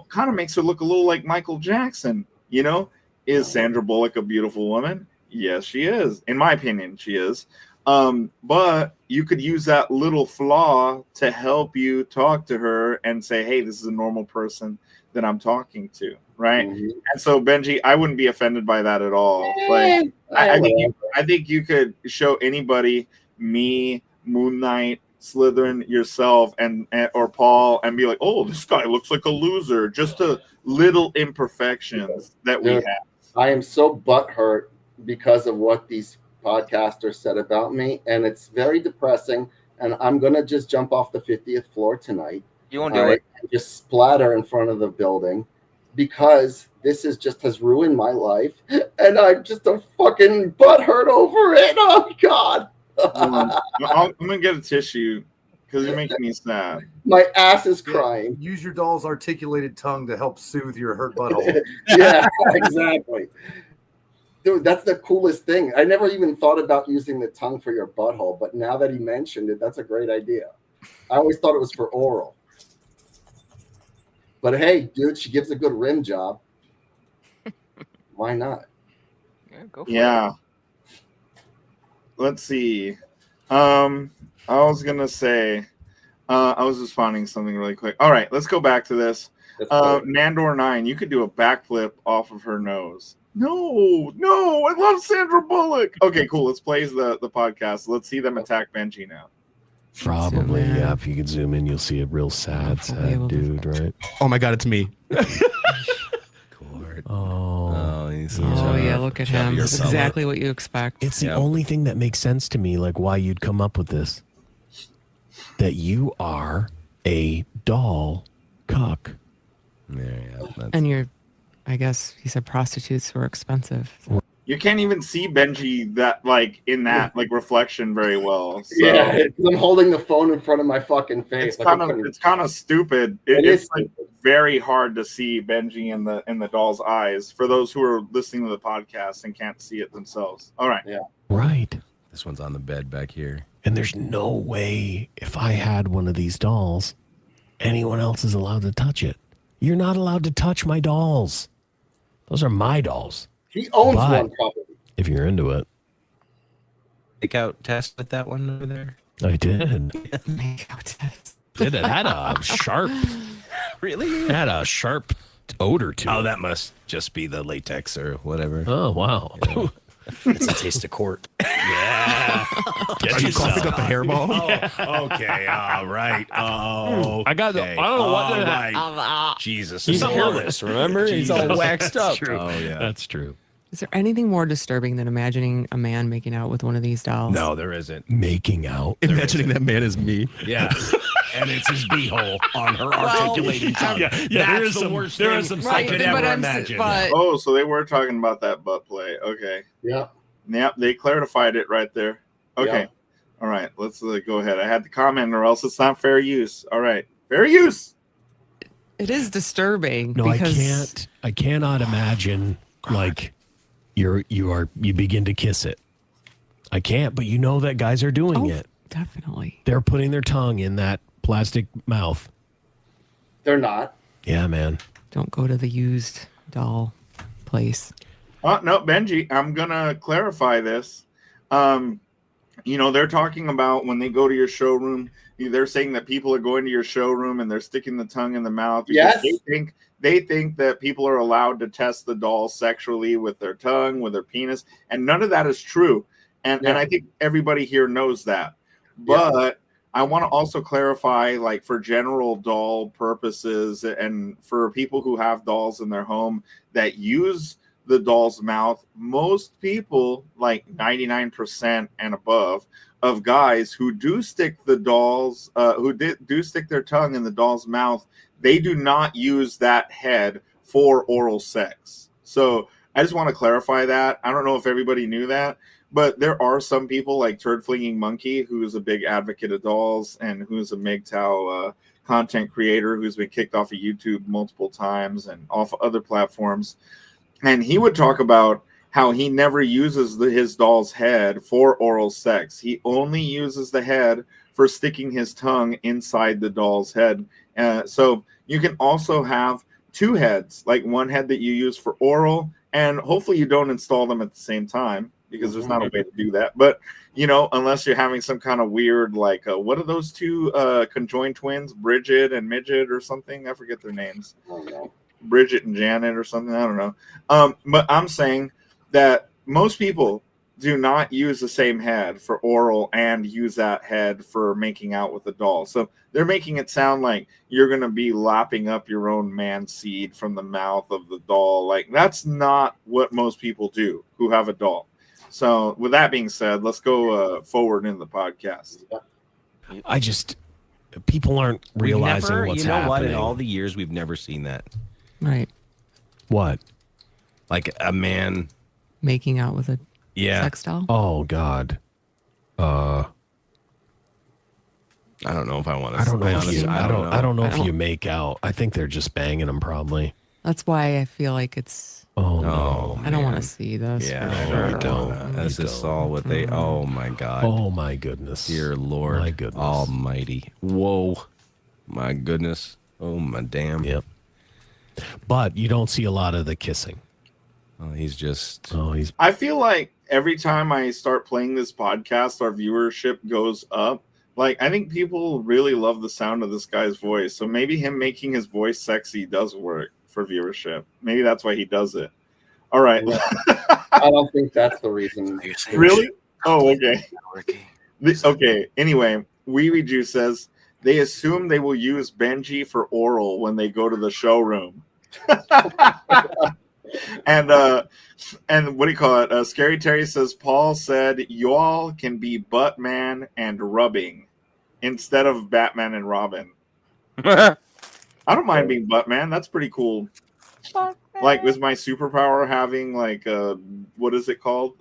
kind of makes her look a little like Michael Jackson, you know. Is Sandra Bullock a beautiful woman? Yes, she is. In my opinion, she is. But you could use that little flaw to help you talk to her and say, "Hey, this is a normal person that I'm talking to," right? Mm-hmm. And so, Benji, I wouldn't be offended by that at all. Like, I think you could show anybody, me, Moon Knight, Slytherin, yourself, and or Paul, and be like, "Oh, this guy looks like a loser." Just a little imperfections that we have. I am so butthurt because of what these podcasters said about me, and it's very depressing. And I'm gonna just jump off the 50th floor tonight. You won't do it. And just splatter in front of the building because this is just has ruined my life, and I'm just a fucking butthurt over it. Oh God! I'm gonna get a tissue because you're making me sad. My ass is crying. Use your doll's articulated tongue to help soothe your hurt butthole. Yeah, exactly. Dude, that's the coolest thing. I never even thought about using the tongue for your butthole, but now that he mentioned it, that's a great idea. I always thought it was for oral. But hey, dude, she gives a good rim job. Why not? Yeah, go for Yeah. Let's see. I was gonna say, I was responding to something really quick. All right, let's go back to this. Nandor9, you could do a backflip off of her nose. No, I love Sandra Bullock. Okay, cool. Let's play the podcast. Let's see them attack Benji now. Probably, yeah. If you could zoom in, you'll see a real sad dude, right? Oh my god, it's me. Oh yeah, look at him. That's exactly what you expect. It's the only thing that makes sense to me, like why you'd come up with this. That you are a doll cuck. And you're, I guess he said prostitutes were expensive. You can't even see Benji that like in that like reflection very well. So Yeah, I'm holding the phone in front of my fucking face. It's kind of stupid. It's like very hard to see Benji in the doll's eyes for those who are listening to the podcast and can't see it themselves. All right. Yeah. Right. This one's on the bed back here. And there's no way if I had one of these dolls, anyone else is allowed to touch it. You're not allowed to touch my dolls. Those are my dolls. He owns one probably. If you're into it. Takeout test with that one over there? I did. Makeout test. It had a sharp. Really? It had a sharp odor to it. Oh, that must just be the latex or whatever. Oh, wow. Yeah. It's a taste of court. Yeah. Get Are you coughing up a hairball? Oh, okay. All right. Oh, I got the. I don't know what. right. Jesus. He's Something wrong with hairless. Remember, he's all Jesus. waxed That's up. True. Oh, yeah. That's true. Is there anything more disturbing than imagining a man making out with one of these dolls? No, there isn't. Making out. Imagining that man is me. Yeah. And it's his beehole on her articulating tongue. Yeah, there is some worst there is some I could ever imagine. But Oh, so they were talking about that butt play. Okay. Yeah. Yep, they clarified it right there. Okay. Yeah. All right, let's go ahead. I had to comment, or else it's not fair use. All right, fair use. it is disturbing. No, because I cannot imagine like you begin to kiss it. I can't, but you know that guys are doing it. Definitely. They're putting their tongue in that plastic mouth. They're not. Yeah, man. Don't go to the used doll place. No, Benji, I'm gonna clarify this. They're talking about when they go to your showroom. They're saying that people are going to your showroom and they're sticking the tongue in the mouth. Yes. They think that people are allowed to test the doll sexually with their tongue, with their penis, and none of that is true. And I think everybody here knows that. But I want to also clarify, like, for general doll purposes and for people who have dolls in their home that use the doll's mouth, most people, like 99% and above of guys who do stick the dolls, do stick their tongue in the doll's mouth, they do not use that head for oral sex. So I just want to clarify that. I don't know if everybody knew that, but there are some people like Turd Flinging Monkey, who's a big advocate of dolls and who's a MGTOW content creator who's been kicked off of YouTube multiple times and off of other platforms. And he would talk about how he never uses his doll's head for oral sex. He only uses the head for sticking his tongue inside the doll's head. So you can also have two heads, like one head that you use for oral, and hopefully you don't install them at the same time because there's not a way to do that. But, unless you're having some kind of weird, like, what are those two conjoined twins, Bridget and Midget or something? I forget their names. Oh, no. Bridget and Janet or something. I don't know. But I'm saying that most people do not use the same head for oral and use that head for making out with the doll. So they're making it sound like you're going to be lapping up your own man seed from the mouth of the doll. Like, that's not what most people do who have a doll. So with that being said, let's go forward in the podcast. People aren't realizing what's happening. What? In all the years, we've never seen that. Right. What? Like a man Making out with a sex doll? Oh God. I don't know if I want to. I don't know. I don't know if I you don't- make out. I think they're just banging them probably. That's why I feel like it's. Oh no. I don't want to see this. Yeah, for no, sure. I don't. This is all what they. Oh my God. Oh my goodness. Dear Lord. My goodness. Almighty. Whoa. My goodness. Oh my damn. Yep. But you don't see a lot of the kissing. Oh, he's just. Oh, he's. I feel like every time I start playing this podcast, our viewership goes up. Like, I think people really love the sound of this guy's voice. So maybe him making his voice sexy does work for viewership. Maybe that's why he does it. All right. I don't think that's the reason. Really? Oh, okay. Okay. Anyway, Wee Juice says they assume they will use Benji for oral when they go to the showroom. And what do you call it? Scary Terry says Paul said y'all can be Buttman and rubbing instead of Batman and Robin. I don't mind being Buttman. That's pretty cool. Like, was my superpower having like what is it called?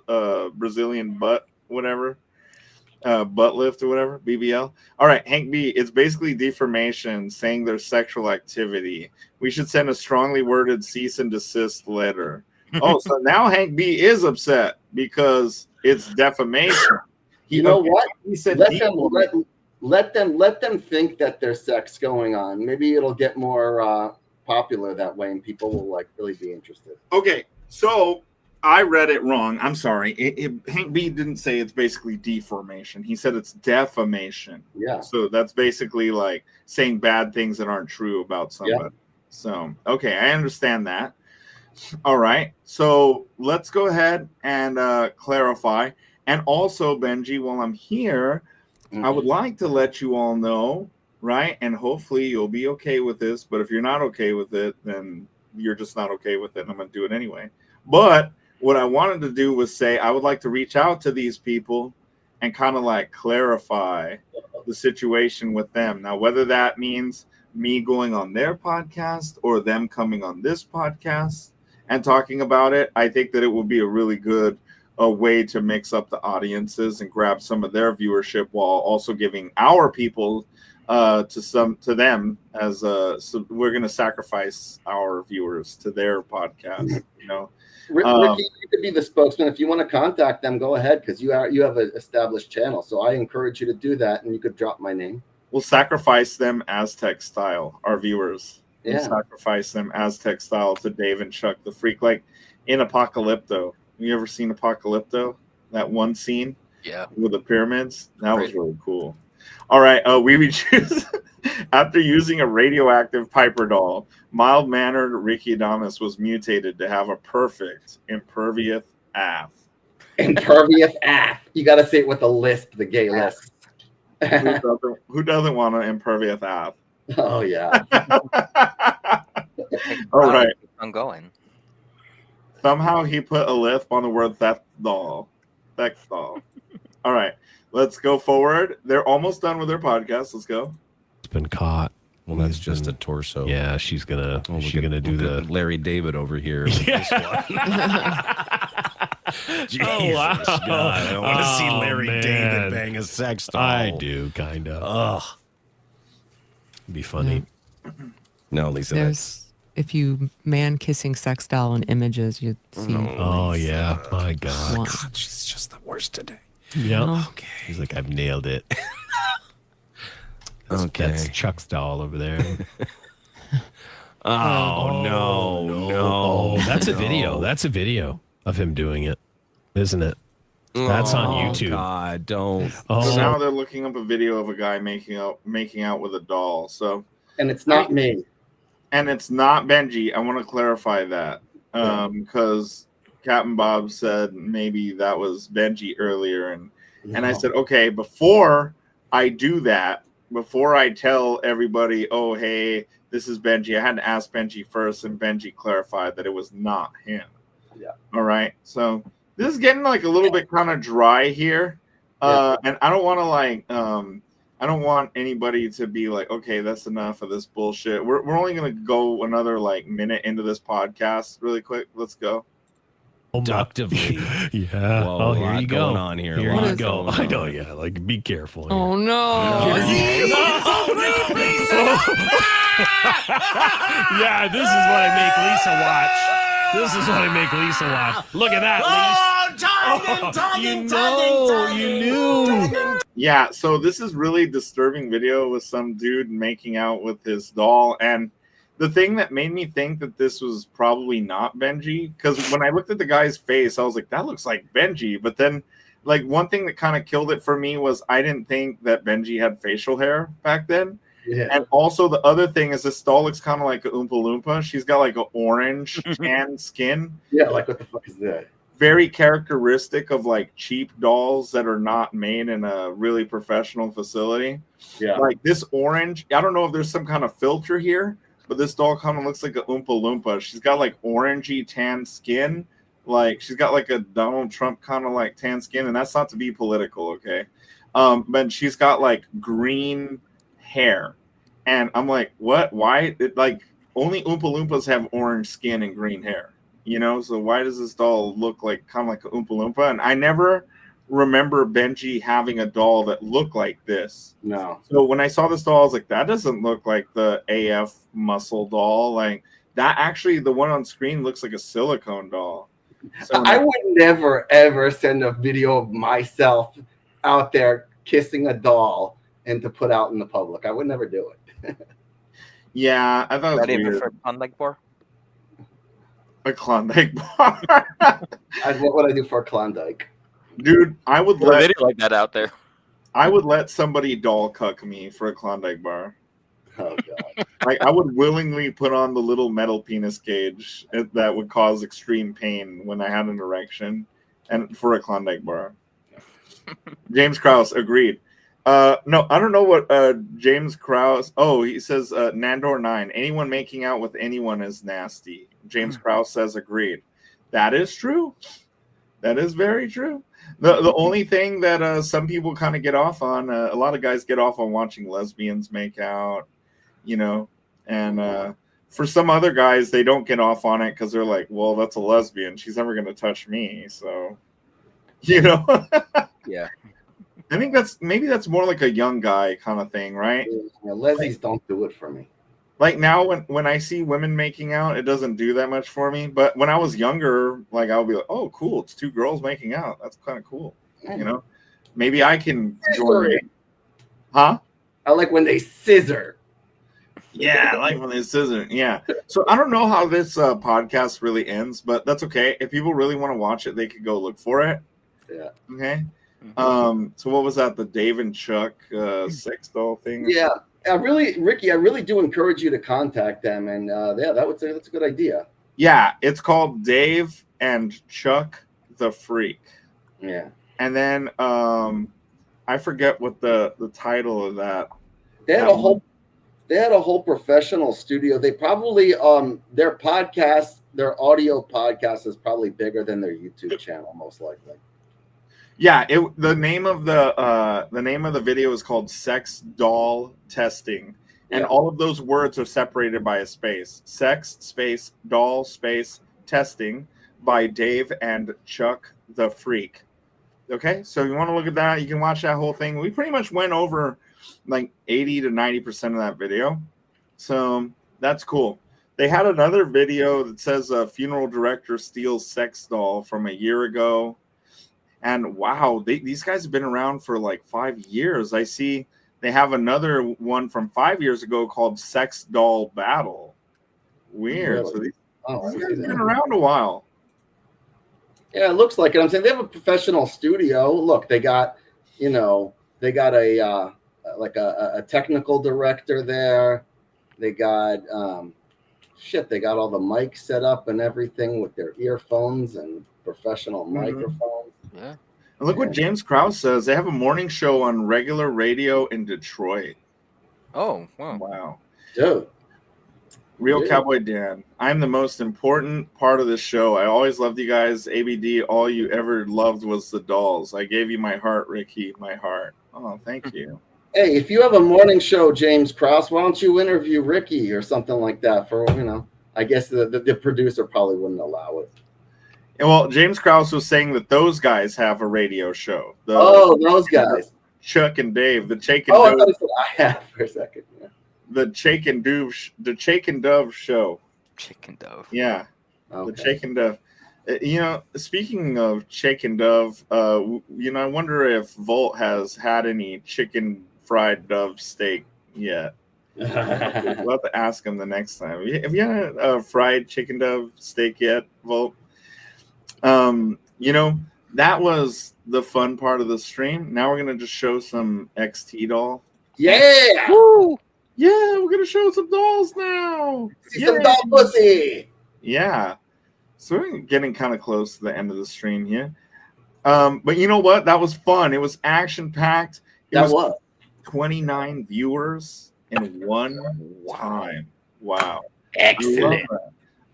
Brazilian butt, whatever. Butt lift or whatever, BBL. All right, Hank B. It's basically deformation saying there's sexual activity. We should send a strongly worded cease and desist letter. Oh, so now Hank B. is upset because it's defamation. You know what? He said let them think that there's sex going on. Maybe it'll get more popular that way, and people will like really be interested. Okay, so I read it wrong. I'm sorry. Hank B didn't say it's basically deformation. He said it's defamation. Yeah. So that's basically like saying bad things that aren't true about somebody. Yeah. So, okay, I understand that. All right. So let's go ahead and clarify. And also, Benji, while I'm here, I would like to let you all know, right? And hopefully you'll be okay with this. But if you're not okay with it, then you're just not okay with it. And I'm going to do it anyway. But what I wanted to do was say I would like to reach out to these people and kind of like clarify the situation with them. Now, whether that means me going on their podcast or them coming on this podcast and talking about it, I think that it would be a really good way to mix up the audiences and grab some of their viewership while also giving our people to them as so we're going to sacrifice our viewers to their podcast, you know. Ricky, you could be the spokesman. If you want to contact them, go ahead, because you have an established channel. So I encourage you to do that, and you could drop my name. We'll sacrifice them Aztec style, our viewers. Yeah. We'll sacrifice them Aztec style to Dave and Chuck the Freak, like in Apocalypto. You ever seen Apocalypto? That one scene? Yeah. With the pyramids? That was really cool. All right, we choose after using a radioactive Piper doll, mild-mannered Ricky Adamas was mutated to have a perfect impervious af. Impervious af. You got to say it with a lisp, the gay lisp. Who doesn't want an impervious af? Oh yeah. All right. I'm going. Somehow he put a lisp on the word theft doll. Theft doll. All right. Let's go forward. They're almost done with their podcast. Let's go. It's been caught. Well, that's just a torso. Yeah, she's gonna Oh, she's gonna do the Larry David over here. With Yeah. this one. Jesus, wow. God, I don't want to see Oh, Larry man. David bang a sex doll. I do kind of. Ugh. Be funny. No, Lisa. There's if you man kissing sex doll in images, you'd see. Oh yeah, my God. one. God, she's just the worst today. Yeah. Oh. Okay. He's like, I've nailed it. Okay. That's Chuck's doll over there. Oh, no. Oh, that's a video. That's a video of him doing it, isn't it? That's on YouTube. God, don't. Oh, So now they're looking up a video of a guy making out with a doll. So, And it's not me. and it's not Benji. I want to clarify that because Captain Bob said maybe that was Benji earlier, and I said, okay, before I do that, before I tell everybody, oh hey, this is Benji, I had to ask Benji first, and Benji clarified that it was not him. Yeah. All right. So this is getting like a little bit kind of dry here. And I don't want to I don't want anybody to be like, okay, that's enough of this bullshit. We're only gonna go another like minute into this podcast really quick. Let's go. Productively. yeah. Whoa, Oh, a here lot you going go. on here. Here A lot you go. going I know. on. Yeah. Like, be careful. Here. Oh no! Yeah, this is what I make Lisa watch. This is what I make Lisa watch. Look at that, Lisa. You knew. Yeah, so this is really disturbing video with some dude making out with his doll. And the thing that made me think that this was probably not Benji, because when I looked at the guy's face, I was like, that looks like Benji. But then, like, one thing that kind of killed it for me was I didn't think that Benji had facial hair back then. Yeah. And also the other thing is this doll looks kind of like a Oompa Loompa. She's got like an orange tan skin. Yeah, like what the fuck is that? Very characteristic of like cheap dolls that are not made in a really professional facility. Yeah. Like this orange, I don't know if there's some kind of filter here, but this doll kind of looks like a Oompa Loompa. She's got like orangey tan skin. Like she's got like a Donald Trump kind of like tan skin, and that's not to be political, okay? But she's got like green hair. And I'm like, what? Why? Like only Oompa Loompas have orange skin and green hair. You know, so why does this doll look like kind of like a Oompa Loompa? And I never remember Benji having a doll that looked like this. No. So when I saw this doll, I was like, that doesn't look like the AF muscle doll. Like that actually, the one on screen looks like a silicone doll. So I would never ever send a video of myself out there kissing a doll and to put out in the public. I would never do it. yeah, I thought it was That even weird. for a Klondike bar? A Klondike bar. What would I do for a Klondike? Dude, I would There's a let video like that out there. I would let somebody doll cuck me for a Klondike bar. Oh god. Like I would willingly put on the little metal penis cage that would cause extreme pain when I had an erection, and for a Klondike bar. James Krause agreed. No, I don't know what James Krause. Oh, he says Nandor9. Anyone making out with anyone is nasty. James Krause says agreed. That is true. That is very true. The only thing that some people kind of get off on, a lot of guys get off on watching lesbians make out, you know, and for some other guys, they don't get off on it because they're like, well, that's a lesbian. She's never going to touch me. So, you know. Yeah. I think that's more like a young guy kind of thing, right? Yeah, lesbies don't do it for me. Like now when I see women making out, it doesn't do that much for me. But when I was younger, like I'll be like, oh, cool, it's two girls making out. That's kind of cool. You know? Maybe I can join it. Huh? I like when they scissor. Yeah, I like when they scissor. Yeah. So I don't know how this podcast really ends, but that's okay. If people really want to watch it, they could go look for it. Yeah. Okay. So what was that? The Dave and Chuck sex doll thing? Yeah. Ricky, I really do encourage you to contact them, and that's a good idea. Yeah, it's called Dave and Chuck the Freak. Yeah. And then I forget what the title of that. They had a whole professional studio. They probably their podcast, their audio podcast is probably bigger than their YouTube channel, most likely. Yeah, the name of the video is called Sex Doll Testing. And all of those words are separated by a space. Sex space doll space testing by Dave and Chuck the Freak. Okay, so you want to look at that, you can watch that whole thing. We pretty much went over like 80 to 90% of that video. So that's cool. They had another video that says a funeral director steals sex doll from a year ago. And wow, these guys have been around for like 5 years. I see they have another one from 5 years ago called Sex Doll Battle. Weird. Really? So these guys have that. been around a while. Yeah, it looks like it. I'm saying they have a professional studio. Look, they got a a technical director there. They got they got all the mics set up and everything with their earphones and professional microphones. Yeah. And look what James Krause says. They have a morning show on regular radio in Detroit. Oh, wow. Wow. Dude. Real Yeah. Cowboy Dan. I'm the most important part of this show. I always loved you guys. ABD, all you ever loved was the dolls. I gave you my heart, Ricky, my heart. Oh, thank you. Hey, if you have a morning show, James Krause, why don't you interview Ricky or something like that for, I guess the producer probably wouldn't allow it. And well, James Krause was saying that those guys have a radio show. Those guys. Chuck and Dave, the Chake and I Dove, thought he said I have for a second. Yeah. the Chake and Dove show. Chicken Dove. Yeah. Okay. The Chake and Dove. Speaking of Chake and Dove, I wonder if Volt has had any chicken fried dove steak yet. We'll have to ask him the next time. Have you had a fried chicken dove steak yet, Volt? That was the fun part of the stream. Now we're gonna just show some XT doll. Yeah. Woo! Yeah, we're gonna show some dolls now. See some dog pussy. Yeah. So we're getting kind of close to the end of the stream here. But you know what? That was fun. It was action packed. That was 29 viewers in one time. Wow. excellent.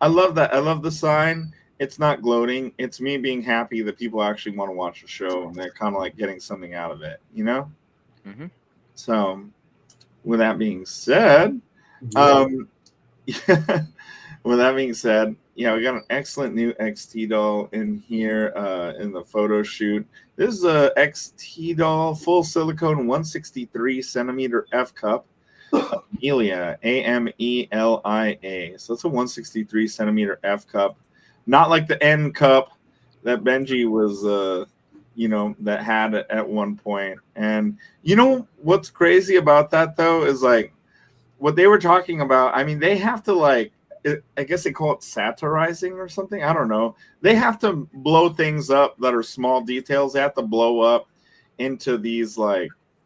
I love that. I love the sign. It's not gloating. It's me being happy that people actually want to watch the show and they're kind of like getting something out of it, Mm-hmm. So with that being said, we got an excellent new XT doll in here in the photo shoot. This is a XT doll, full silicone, 163 centimeter F cup. Amelia, Amelia. So it's a 163 centimeter F cup, not like the N cup that Benji was, that had it at one point. And what's crazy about that though is like what they were talking about. I mean, they have to I guess they call it satirizing or something. I don't know. They have to blow things up that are small details. They have to blow up into these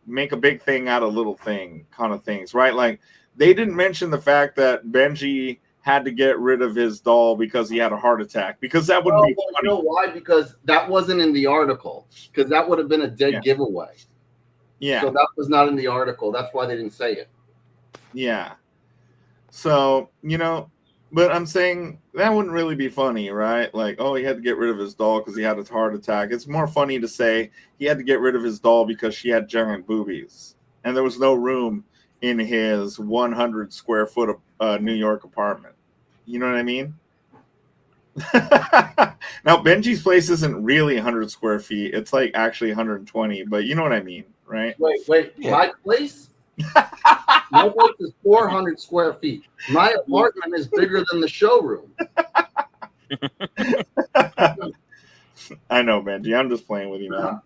make a big thing out of little thing kind of things, right? Like they didn't mention the fact that Benji had to get rid of his doll because he had a heart attack, because that wouldn't be funny. You know why? Because that wasn't in the article, because that would have been a dead giveaway. Yeah. So that was not in the article. That's why they didn't say it. Yeah. So, but I'm saying that wouldn't really be funny, right? Like, oh, he had to get rid of his doll because he had a heart attack. It's more funny to say he had to get rid of his doll because she had giant boobies and there was no room in his 100 square foot New York apartment. You know what I mean? Now, Benji's place isn't really 100 square feet. It's like actually 120, but you know what I mean, right? Wait. Yeah. My place? My place is 400 square feet. My apartment is bigger than the showroom. I know, Benji. I'm just playing with you, man.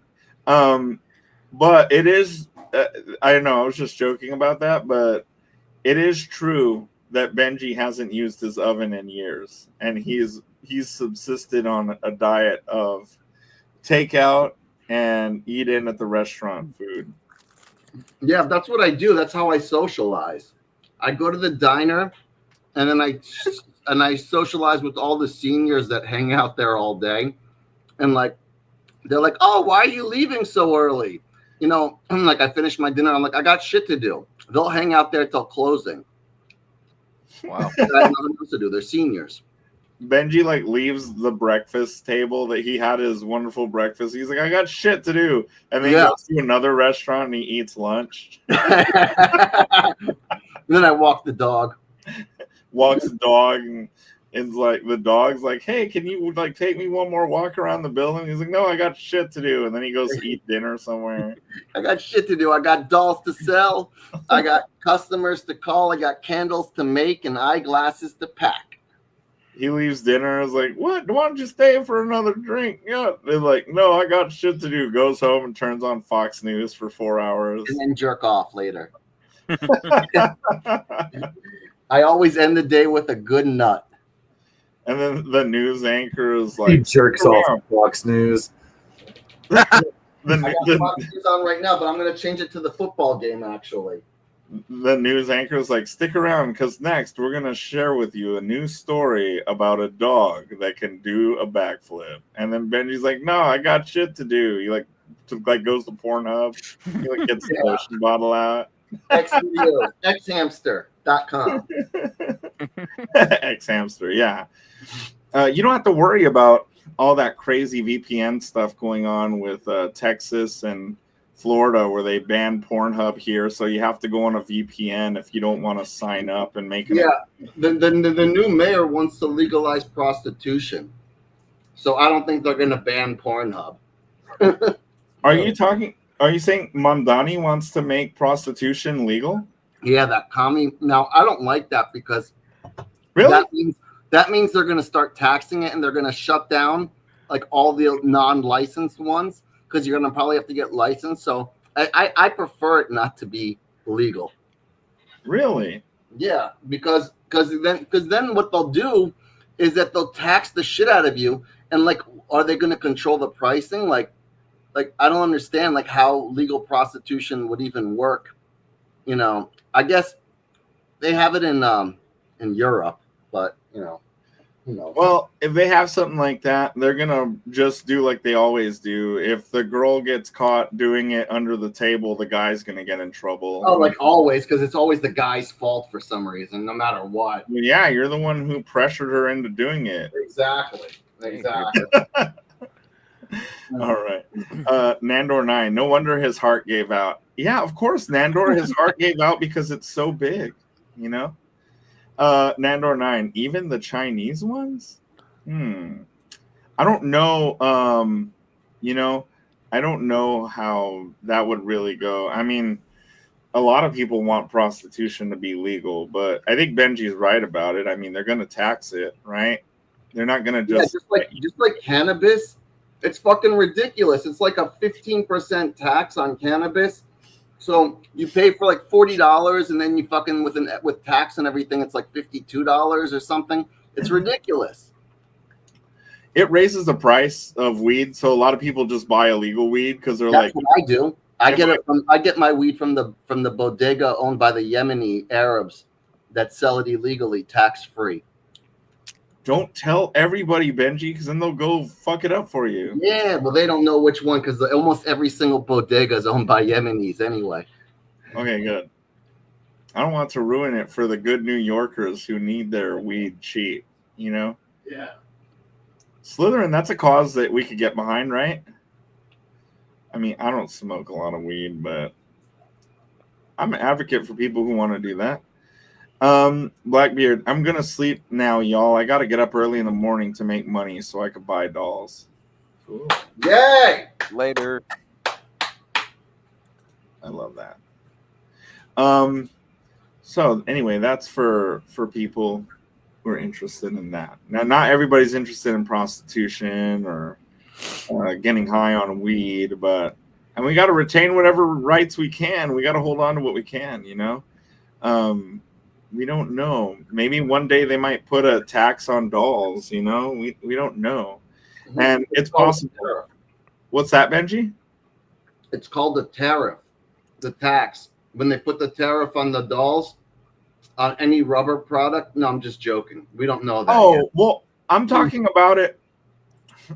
But it is, I don't know, I was just joking about that, but it is true that Benji hasn't used his oven in years, and he's subsisted on a diet of takeout and eat in at the restaurant food. Yeah, that's what I do. That's how I socialize. I go to the diner, and then I socialize with all the seniors that hang out there all day, and like they're like, "Oh, why are you leaving so early?" I'm like, I finished my dinner. I'm like, I got shit to do. They'll hang out there till closing. Wow. I have nothing else to do. They're seniors. Benji like leaves the breakfast table that he had his wonderful breakfast. He's like, I got shit to do. And then he goes to another restaurant and he eats lunch. And then I walk the dog. Walks the dog and it's like the dog's like, hey, can you like take me one more walk around the building? He's like, no, I got shit to do. And then he goes to eat dinner somewhere. I got shit to do. I got dolls to sell. I got customers to call. I got candles to make and eyeglasses to pack. He leaves dinner. I was like, what? Why don't you stay for another drink? Yeah. They're like, no, I got shit to do. Goes home and turns on Fox News for 4 hours. And then jerk off later. I always end the day with a good nut. And then the news anchor is like, he jerks off on Fox News. I got Fox News on right now, but I'm going to change it to the football game, actually. The news anchor is like, stick around because next we're going to share with you a new story about a dog that can do a backflip. And then Benji's like, no, I got shit to do. He like goes to Pornhub. He like gets the lotion bottle out. Xhamster.com. Xhamster, yeah. You don't have to worry about all that crazy VPN stuff going on with Texas and Florida where they banned Pornhub here, so you have to go on a VPN if you don't want to sign up and make it. Yeah, the new mayor wants to legalize prostitution, so I don't think they're going to ban Pornhub. Are you saying Mamdani wants to make prostitution legal? Yeah, that commie. Now I don't like that because really that means they're going to start taxing it and they're going to shut down like all the non-licensed ones. Because you're going to probably have to get licensed. So I prefer it not to be legal. Really? Yeah, because then what they'll do is that they'll tax the shit out of you. And like, are they going to control the pricing? Like I don't understand like how legal prostitution would even work. I guess they have it in Europe, but Well, if they have something like that, they're gonna just do like they always do. If the girl gets caught doing it under the table, the guy's gonna get in trouble. Oh, like always, because it's always the guy's fault for some reason, no matter what. Yeah, you're the one who pressured her into doing it. Exactly. All right. Nandor9, no wonder his heart gave out. Yeah, of course, Nandor, his heart gave out because it's so big, Nandor9, even the Chinese ones? I don't know. I don't know how that would really go. I mean, a lot of people want prostitution to be legal, but I think Benji's right about it. I mean, they're going to tax it, right? They're not going to just like cannabis. It's fucking ridiculous. It's like a 15% tax on cannabis. So you pay for like $40, and then you fucking with tax and everything, it's like $52 or something. It's ridiculous. It raises the price of weed, so a lot of people just buy illegal weed because they're That's like, what I do. I get my weed from the bodega owned by the Yemeni Arabs that sell it illegally, tax free. Don't tell everybody, Benji, because then they'll go fuck it up for you. Yeah, well, they don't know which one because almost every single bodega is owned by Yemenis anyway. Okay, good. I don't want to ruin it for the good New Yorkers who need their weed cheap, you know? Yeah. Slytherin, that's a cause that we could get behind, right? I mean, I don't smoke a lot of weed, but I'm an advocate for people who want to do that. Blackbeard, I'm going to sleep now, y'all. I got to get up early in the morning to make money so I could buy dolls. Cool. Yay! Later. I love that. So anyway, that's for people who are interested in that. Now, not everybody's interested in prostitution or getting high on weed, and we got to retain whatever rights we can. We got to hold on to what we can, you know? We don't know. Maybe one day they might put a tax on dolls, you know? We don't know. And it's possible. What's that, Benji? It's called the tariff, the tax. When they put the tariff on the dolls, on any rubber product. No, I'm just joking. We don't know that yet. Well, I'm talking about it.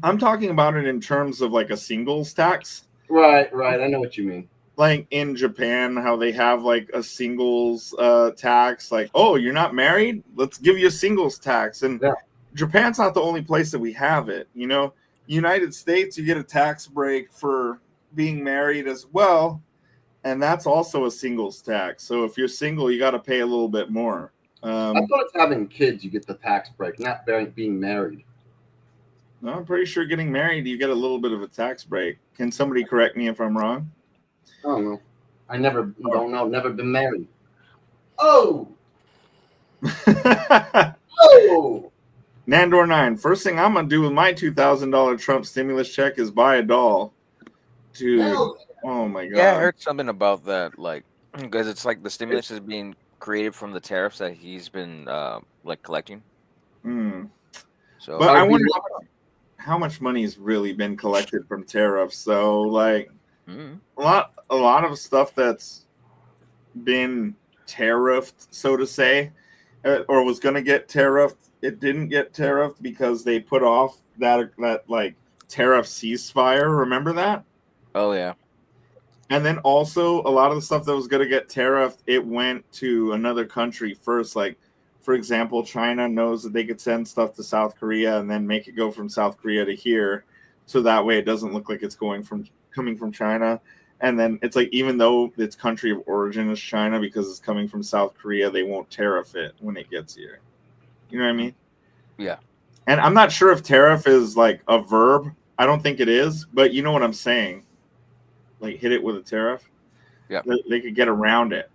I'm talking about it in terms of like a singles tax. Right. I know what you mean. Like in Japan, how they have like a singles tax. Like, oh, you're not married? Let's give you a singles tax. And yeah. Japan's not the only place that we have it. You know, United States, you get a tax break for being married as well. And that's also a singles tax. So if you're single, you got to pay a little bit more. I thought it's having kids you get the tax break, not being married. No, I'm pretty sure getting married, you get a little bit of a tax break. Can somebody correct me if I'm wrong? I don't know. I don't know. Never been married. Oh! Oh! Nandor 9. First thing I'm going to do with my $2,000 Trump stimulus check is buy a doll. Dude. Hell. Oh my god! Yeah, I heard something about that, like because it's like the stimulus is being created from the tariffs that he's been like collecting. So, but I wonder how much money has really been collected from tariffs. So, like a lot of stuff that's been tariffed, so to say, or was going to get tariffed, it didn't get tariffed because they put off that like tariff ceasefire. Remember that? Oh yeah. And then also a lot of the stuff that was going to get tariffed, it went to another country first. Like, for example, China knows that they could send stuff to South Korea and then make it go from South Korea to here. So that way it doesn't look like it's coming from China. And then it's like, even though its country of origin is China, because it's coming from South Korea, they won't tariff it when it gets here. You know what I mean? Yeah. And I'm not sure if tariff is like a verb. I don't think it is, but you know what I'm saying. Like hit it with a tariff. Yeah. They could get around it.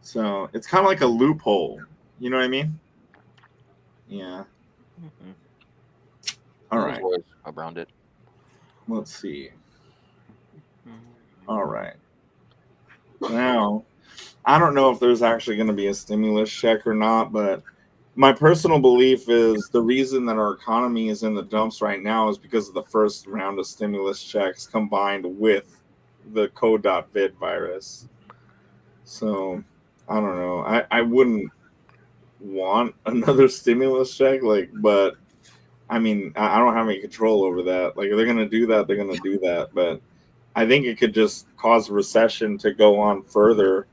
So it's kind of like a loophole. You know what I mean? Yeah. All right. Around it. Let's see. All right. Now, I don't know if there's actually going to be a stimulus check or not, but my personal belief is the reason that our economy is in the dumps right now is because of the first round of stimulus checks combined with the code.vid virus. So I don't know. I wouldn't want another stimulus check, but I mean, I don't have any control over that. Like, if they're gonna do that, they're gonna do that. But I think it could just cause recession to go on further.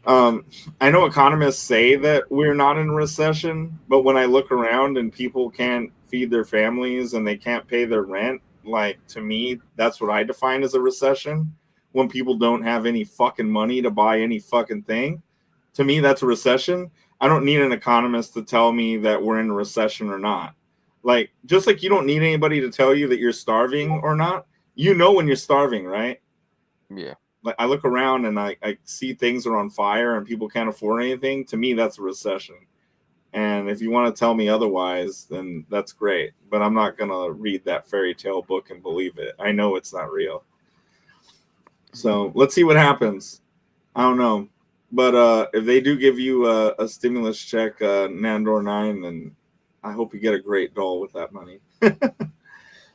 I know economists say that we're not in a recession, but when I look around and people can't feed their families and they can't pay their rent, like, to me, that's what I define as a recession. When people don't have any fucking money to buy any fucking thing, to me, that's a recession. I don't need an economist to tell me that we're in a recession or not. Like, just like you don't need anybody to tell you that you're starving or not. You know when you're starving, right? Yeah. Like, I look around and I see things are on fire and people can't afford anything. To me, that's a recession. And if you want to tell me otherwise, then that's great. But I'm not going to read that fairy tale book and believe it. I know it's not real. So let's see what happens. I don't know. But if they do give you a stimulus check, Nandor 9, then I hope you get a great doll with that money.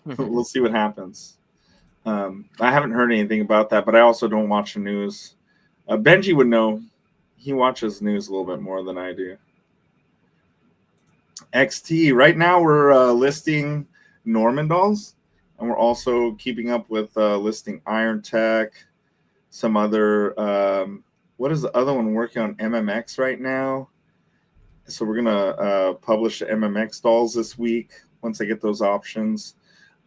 We'll see what happens. I haven't heard anything about that, but I also don't watch the news. Benji would know. He watches news a little bit more than I do. XT. Right now, we're listing Norman dolls, and we're also keeping up with listing Iron Tech, some other. What is the other one working on MMX right now? So we're gonna publish the MMX dolls this week once I get those options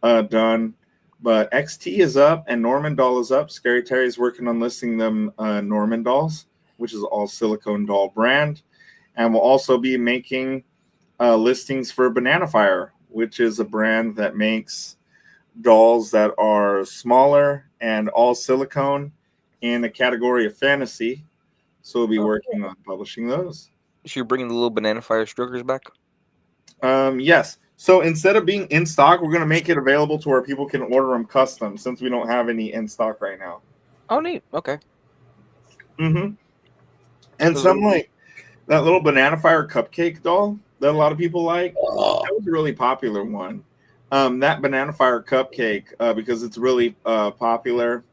done. But XT is up and Norman doll is up. Scary Terry is working on listing them Norman dolls, which is all silicone doll brand, and we'll also be making listings for Banana Fire, which is a brand that makes dolls that are smaller and all silicone in the category of fantasy. So we'll be working on publishing those. So you're bringing the little Banana Fire strokers back? Yes. So instead of being in stock, we're going to make it available to where people can order them custom since we don't have any in stock right now. Oh, neat. Okay. Mm-hmm. And some like that little Banana Fire cupcake doll that a lot of people like. That was a really popular one. That Banana Fire cupcake, because it's really popular.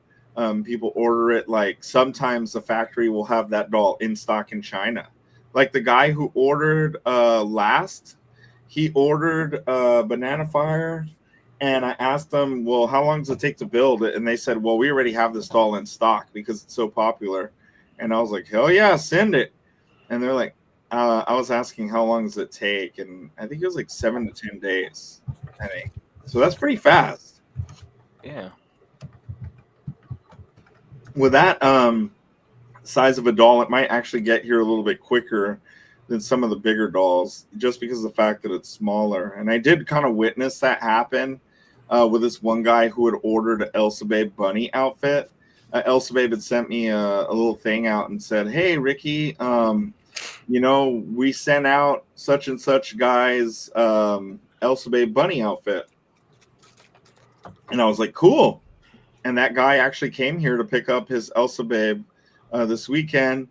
People order it. Like sometimes the factory will have that doll in stock in China. Like the guy who ordered last, he ordered Banana Fire, and I asked them, well, how long does it take to build it? And they said, well, we already have this doll in stock because it's so popular. And I was like, hell yeah, send it. And they're like, I was asking how long does it take? And I think it was like 7 to 10 days, I think. So that's pretty fast. Yeah. With that size of a doll, it might actually get here a little bit quicker than some of the bigger dolls, just because of the fact that it's smaller. And I did kind of witness that happen with this one guy who had ordered an Elsa Babe bunny outfit. Elsa Babe had sent me a little thing out and said, hey, Ricky, you know, we sent out such and such guy's Elsa Babe bunny outfit. And I was like, cool. And that guy actually came here to pick up his Elsa Babe this weekend.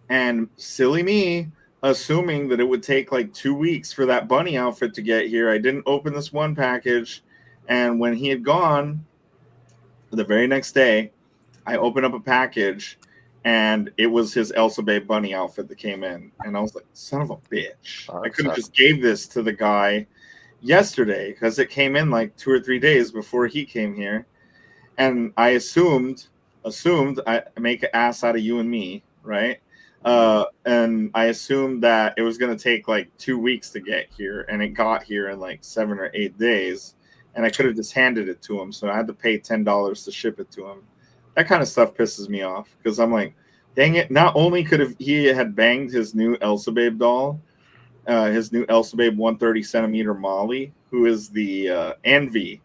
And silly me, assuming that it would take like 2 weeks for that bunny outfit to get here, I didn't open this one package. And when he had gone, the very next day, I opened up a package, and it was his Elsa Babe bunny outfit that came in. And I was like, son of a bitch. I could have just gave this to the guy yesterday because it came in like 2 or 3 days before he came here. And I assumed I make an ass out of you and me, right? And I assumed that it was going to take like 2 weeks to get here, and it got here in like 7 or 8 days. And I could have just handed it to him, so I had to pay $10 to ship it to him. That kind of stuff pisses me off because I'm like, dang it! Not only could have he had banged his new Elsa Babe doll, his new Elsa Babe 130 centimeter Molly, who is the envy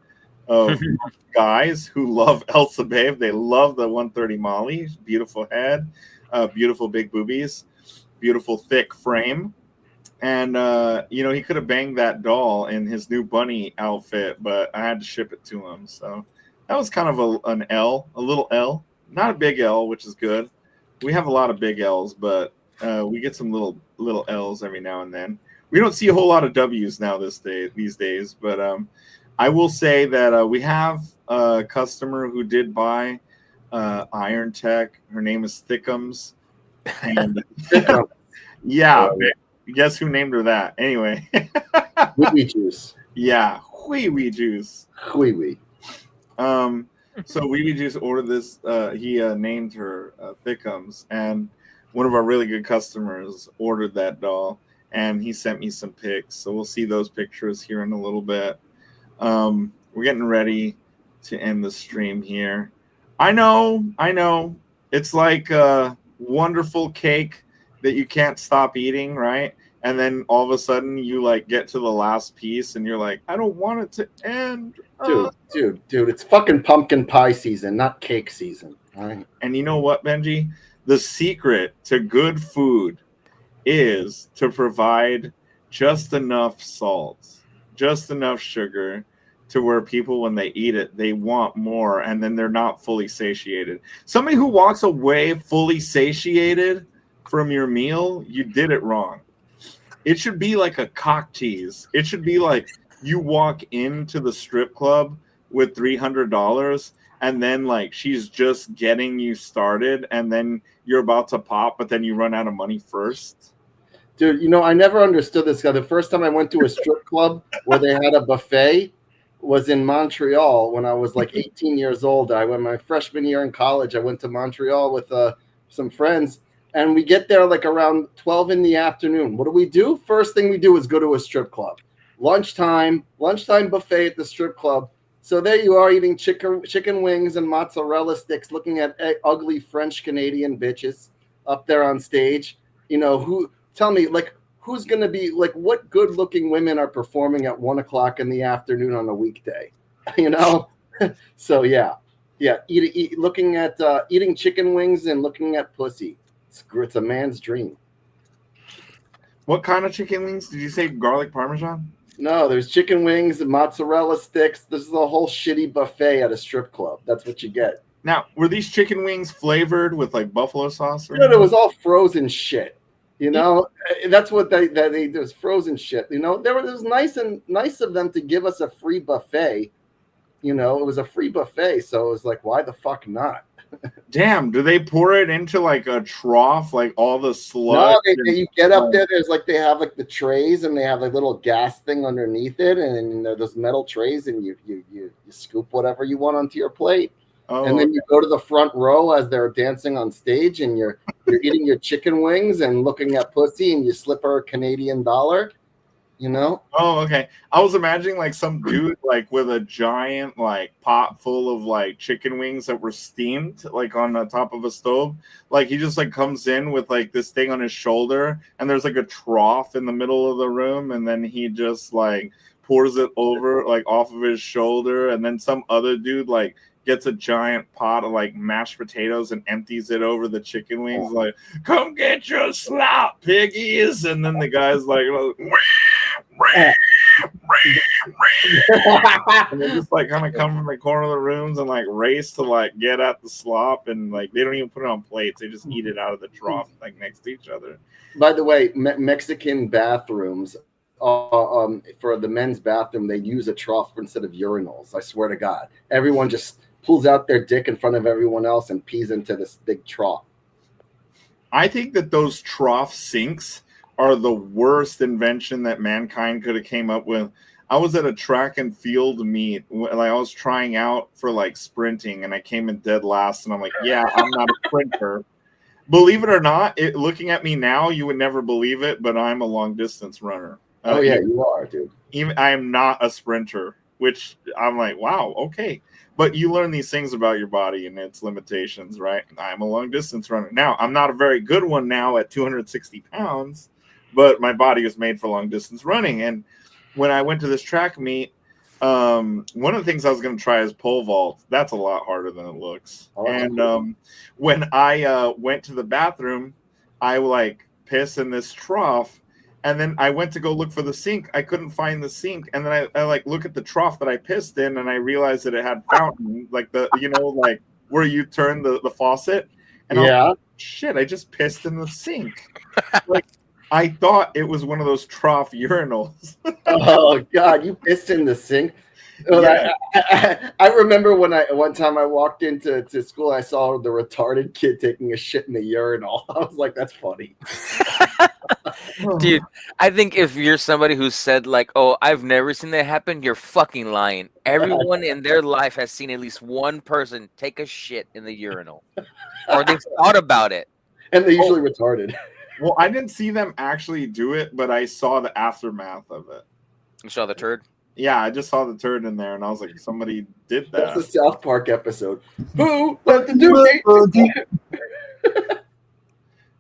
of guys who love Elsa Babe. They love the 130 Molly. Beautiful head, beautiful big boobies, beautiful thick frame. And, you know, he could have banged that doll in his new bunny outfit, but I had to ship it to him. So that was kind of an L, a little L. Not a big L, which is good. We have a lot of big L's, but we get some little L's every now and then. We don't see a whole lot of W's now these days, but I will say that we have a customer who did buy Iron Tech. Her name is Thickums. And yeah, guess who named her that? Anyway. Wee Juice. Yeah, Wee Juice. Wee. So Wee Juice ordered this. He named her Thickums, and one of our really good customers ordered that doll, and he sent me some pics. So we'll see those pictures here in a little bit. We're getting ready to end the stream here. I know. It's like a wonderful cake that you can't stop eating, right? And then all of a sudden you like get to the last piece and you're like, I don't want it to end. Dude, it's fucking pumpkin pie season, not cake season. All right. And you know what, Benji? The secret to good food is to provide just enough salt, just enough sugar to where people, when they eat it, they want more, and then they're not fully satiated. Somebody who walks away fully satiated from your meal, you did it wrong. It should be like a cock tease. It should be like you walk into the strip club with $300 and then like she's just getting you started, and then you're about to pop, but then you run out of money first. Dude, I never understood this guy. The first time I went to a strip club where they had a buffet was in Montreal when I was like 18 years old. I went my freshman year in college. I went to Montreal with some friends, and we get there like around 12 in the afternoon. What do? First thing we do is go to a strip club. Lunchtime buffet at the strip club. So there you are eating chicken wings and mozzarella sticks, looking at ugly French Canadian bitches up there on stage. Tell me, like, who's going to be, like, what good-looking women are performing at 1 o'clock in the afternoon on a weekday? So, yeah, looking at eating chicken wings and looking at pussy. It's a man's dream. What kind of chicken wings? Did you say garlic parmesan? No, there's chicken wings and mozzarella sticks. This is a whole shitty buffet at a strip club. That's what you get. Now, were these chicken wings flavored with, like, buffalo sauce? Or It was all frozen shit. That's what they do, is frozen shit. It was nice of them to give us a free buffet. It was a free buffet, so it was like, why the fuck not? Damn, do they pour it into like a trough, like all the sludge? No, you get up there. There's like, they have like the trays, and they have like little gas thing underneath it, and those metal trays, and you scoop whatever you want onto your plate. Oh, and then you go to the front row as they're dancing on stage, and you're eating your chicken wings and looking at pussy, and you slip her a Canadian dollar, Oh, okay. I was imagining like some dude like with a giant like pot full of like chicken wings that were steamed like on the top of a stove. Like he just like comes in with like this thing on his shoulder, and there's like a trough in the middle of the room, and then he just like pours it over like off of his shoulder, and then some other dude like gets a giant pot of like mashed potatoes and empties it over the chicken wings, like, come get your slop, piggies. And then the guy's like, and they just like kind of come from the corner of the rooms and like race to like get at the slop, and like they don't even put it on plates, they just eat it out of the trough like next to each other. By the way, Mexican bathrooms, for the men's bathroom, they use a trough instead of urinals. I swear to God, everyone just pulls out their dick in front of everyone else and pees into this big trough. I think that those trough sinks are the worst invention that mankind could have came up with. I was at a track and field meet, like I was trying out for like sprinting, and I came in dead last, and I'm like, yeah, I'm not a sprinter. Believe it or not, looking at me now, you would never believe it, but I'm a long distance runner. Yeah, you are, dude. Even I am not a sprinter, which I'm like, wow, okay. But you learn these things about your body and its limitations, right? I'm a long distance runner. Now, I'm not a very good one now at 260 pounds, but my body is made for long distance running. And when I went to this track meet, one of the things I was going to try is pole vault. That's a lot harder than it looks. And when I went to the bathroom, I like piss in this trough. And then I went to go look for the sink. I couldn't find the sink. And then I like look at the trough that I pissed in, and I realized that it had fountain, like the, like where you turn the faucet. And I was like, shit, I just pissed in the sink. Like I thought it was one of those trough urinals. Oh God, you pissed in the sink. Yeah. I remember one time I walked into school, I saw the retarded kid taking a shit in the urinal. I was like, that's funny. Dude, I think if you're somebody who said like, oh, I've never seen that happen, you're fucking lying. Everyone in their life has seen at least one person take a shit in the urinal, or they've thought about it. And they're usually retarded. Well, I didn't see them actually do it, but I saw the aftermath of it. You saw the turd? Yeah, I just saw the turd in there, and I was like, somebody did that. That's the South Park episode. Who let the dude?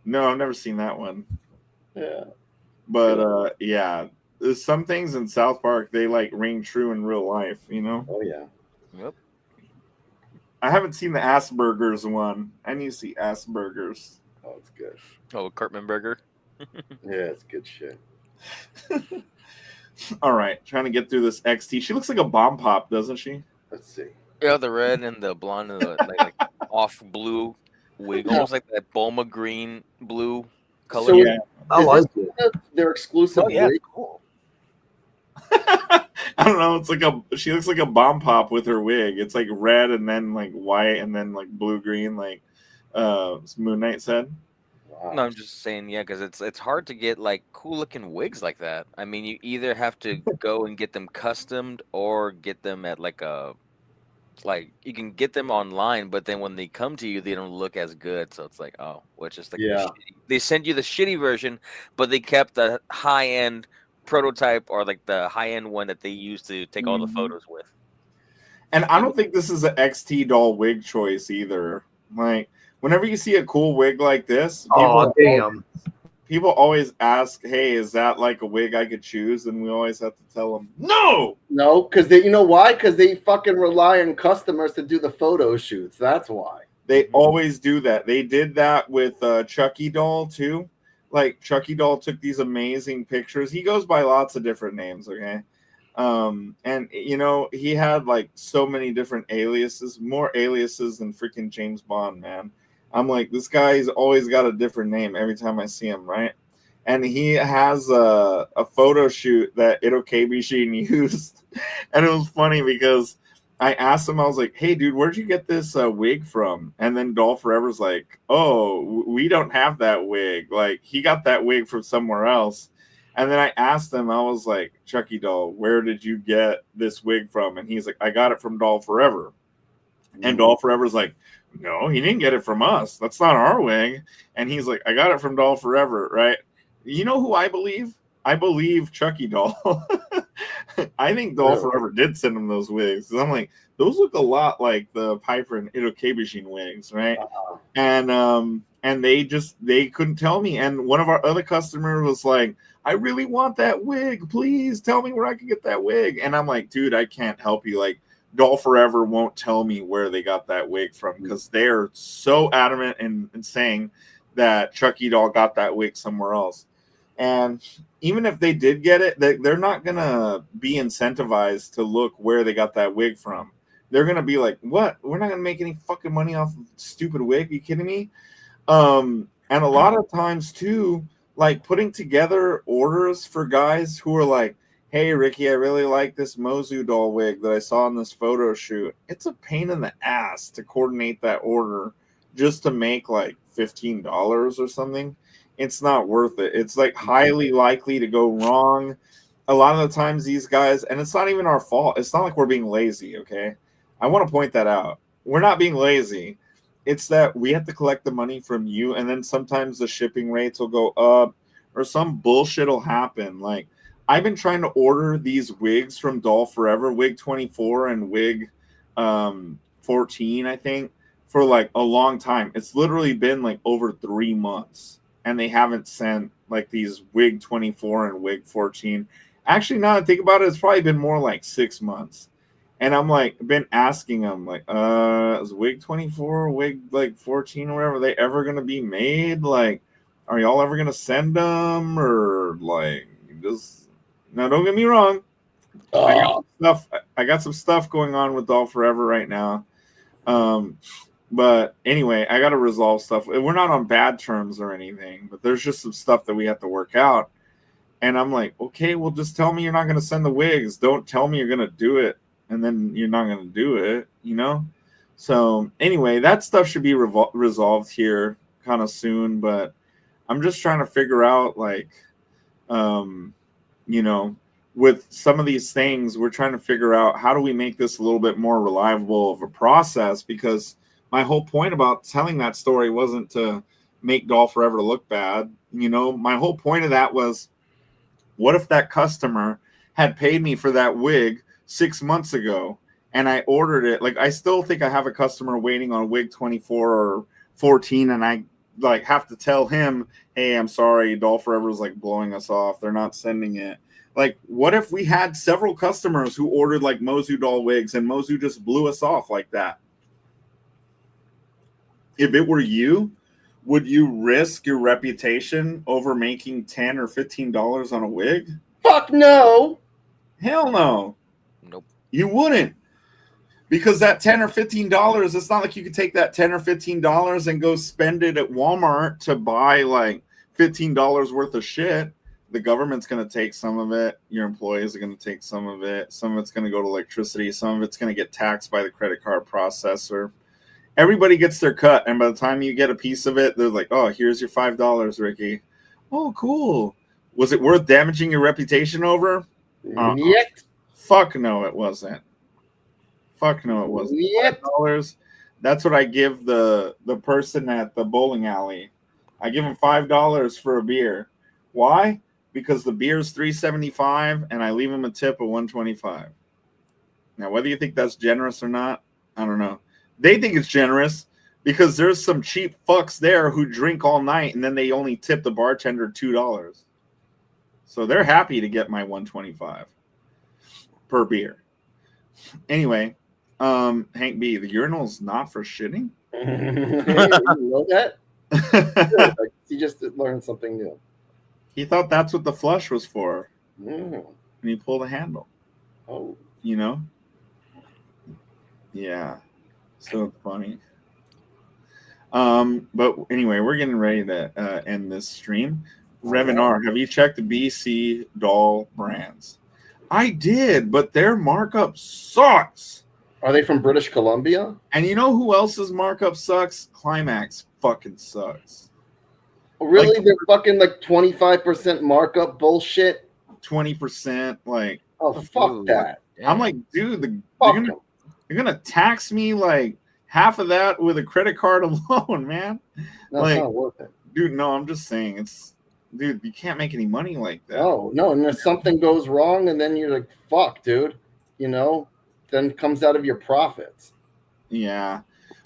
No, I've never seen that one. Yeah. But yeah, there's some things in South Park, they like ring true in real life, Oh yeah. Yep. I haven't seen the Asperger's one. I need to see Asperger's. Oh, it's good. Oh, Cartman Burger. Yeah, it's good shit. All right, trying to get through this XT. She looks like a bomb pop, doesn't she? Let's see. Yeah, the red and the blonde and the like off blue wig, almost like that Boma green blue color. So Yeah. I like it. They're exclusive. Oh yeah, wig? cool. I don't know. It's like she looks like a bomb pop with her wig. It's like red and then like white and then like blue green, like Moon Knight said. No, I'm just saying, yeah, because it's hard to get like cool looking wigs like that. I mean, you either have to go and get them customed or get them at like you can get them online, but then when they come to you, they don't look as good. So it's like, oh, well, it's just like Yeah. they send you the shitty version, but they kept the high end prototype or like the high end one that they used to take all the photos with. And I don't think this is an XT doll wig choice either. Like, whenever you see a cool wig like this, Oh, damn. people always ask, "Hey, is that like a wig I could choose?" And we always have to tell them, "No." No, because you know why? Because they fucking rely on customers to do the photo shoots. That's why. They always do that. They did that with Chucky Doll too. Like Chucky Doll took these amazing pictures. He goes by lots of different names, okay? And you know, he had like so many different aliases, more aliases than freaking James Bond, man. I'm like, this guy's always got a different name every time I see him, right? And he has a photo shoot that Itokebishi used. And it was funny because I asked him, I was like, hey, dude, where'd you get this wig from? And then Doll Forever's like, oh, we don't have that wig. Like, he got that wig from somewhere else. And then I asked him, I was like, Chucky Doll, where did you get this wig from? And he's like, I got it from Doll Forever. And Doll Forever's like, no, he didn't get it from us. That's not our wig. And he's like, I got it from Doll Forever, right? You know who I believe? I believe Chucky Doll. I think Doll Forever did send him those wigs. I'm like, those look a lot like the Piper and Itokebishi wigs, right? And they couldn't tell me. And one of our other customers was like, I really want that wig. Please tell me where I can get that wig. And I'm like, dude, I can't help you. Like, Doll Forever won't tell me where they got that wig from because they're so adamant in saying that Chucky Doll got that wig somewhere else. And even if they did get it, they're not going to be incentivized to look where they got that wig from. They're going to be like, what? We're not going to make any fucking money off of stupid wig. Are you kidding me? And a lot of times, too, like putting together orders for guys who are like, hey, Ricky, I really like this Mozu doll wig that I saw in this photo shoot. It's a pain in the ass to coordinate that order just to make like $15 or something. It's not worth it. It's like highly likely to go wrong. A lot of the times these guys, and it's not even our fault. It's not like we're being lazy, okay? I want to point that out. We're not being lazy. It's that we have to collect the money from you, and then sometimes the shipping rates will go up or some bullshit will happen. Like, I've been trying to order these wigs from Doll Forever, wig 24 and wig 14, I think, for like a long time. It's literally been like over 3 months, and they haven't sent like these wig 24 and wig 14. Actually, now that I think about it, it's probably been more like 6 months. And I'm like, been asking them, like, is wig 24, wig like 14 or whatever, are they ever going to be made? Like, are y'all ever going to send them? Or like, just. Now, don't get me wrong. I got some stuff going on with Doll Forever right now. But anyway, I got to resolve stuff. We're not on bad terms or anything, but there's just some stuff that we have to work out. And I'm like, okay, well, just tell me you're not going to send the wigs. Don't tell me you're going to do it, and then you're not going to do it, you know? So anyway, that stuff should be resolved here kind of soon. But I'm just trying to figure out, like, you know, with some of these things, we're trying to figure out how do we make this a little bit more reliable of a process, because my whole point about telling that story wasn't to make Doll Forever look bad. You know, my whole point of that was, what if that customer had paid me for that wig 6 months ago and I ordered it? Like, I still think I have a customer waiting on wig 24 or 14, and I like have to tell him, hey, I'm sorry, Doll Forever is like blowing us off. They're not sending it. Like, what if we had several customers who ordered like Mozu doll wigs and Mozu just blew us off like that? If it were you, would you risk your reputation over making $10 or $15 on a wig? Fuck no. Hell no. Nope. You wouldn't. Because that $10 or $15, it's not like you could take that $10 or $15 and go spend it at Walmart to buy like $15 worth of shit. the government's going to take some of it. Your employees are going to take some of it. Some of it's going to go to electricity. Some of it's going to get taxed by the credit card processor. Everybody gets their cut, and by the time you get a piece of it, they're like, "Oh, here's your $5, Ricky." Oh, cool. Was it worth damaging your reputation over? Yet. Fuck no, it wasn't. Fuck no, it wasn't. Yet. $5. That's what I give the person at the bowling alley. I give him $5 for a beer. Why? Because the beer is $3.75, and I leave him a tip of $1.25. Now, whether you think that's generous or not, I don't know. They think it's generous because there's some cheap fucks there who drink all night, and then they only tip the bartender $2. So they're happy to get my $1.25 per beer. Anyway, Hank B, the urinal's not for shitting? You know that? Good. Like, you just learned something new. He thought that's what the flush was for. Mm. And he pulled the handle. Oh. You know? Yeah. So funny. But anyway, we're getting ready to end this stream. Revenar, have you checked the BC doll brands? I did, but their markup sucks. Are they from British Columbia? And you know who else's markup sucks? Climax fucking sucks. Really? Like, they're fucking like 25% markup bullshit? 20%. Like, oh, fuck that. I'm like, dude, Fuck you're gonna tax me like half of that with a credit card alone, man. No, like, it's not worth it. Dude, no, I'm just saying dude, you can't make any money like that. No, and if something goes wrong and then you're like, fuck, dude, then it comes out of your profits. Yeah.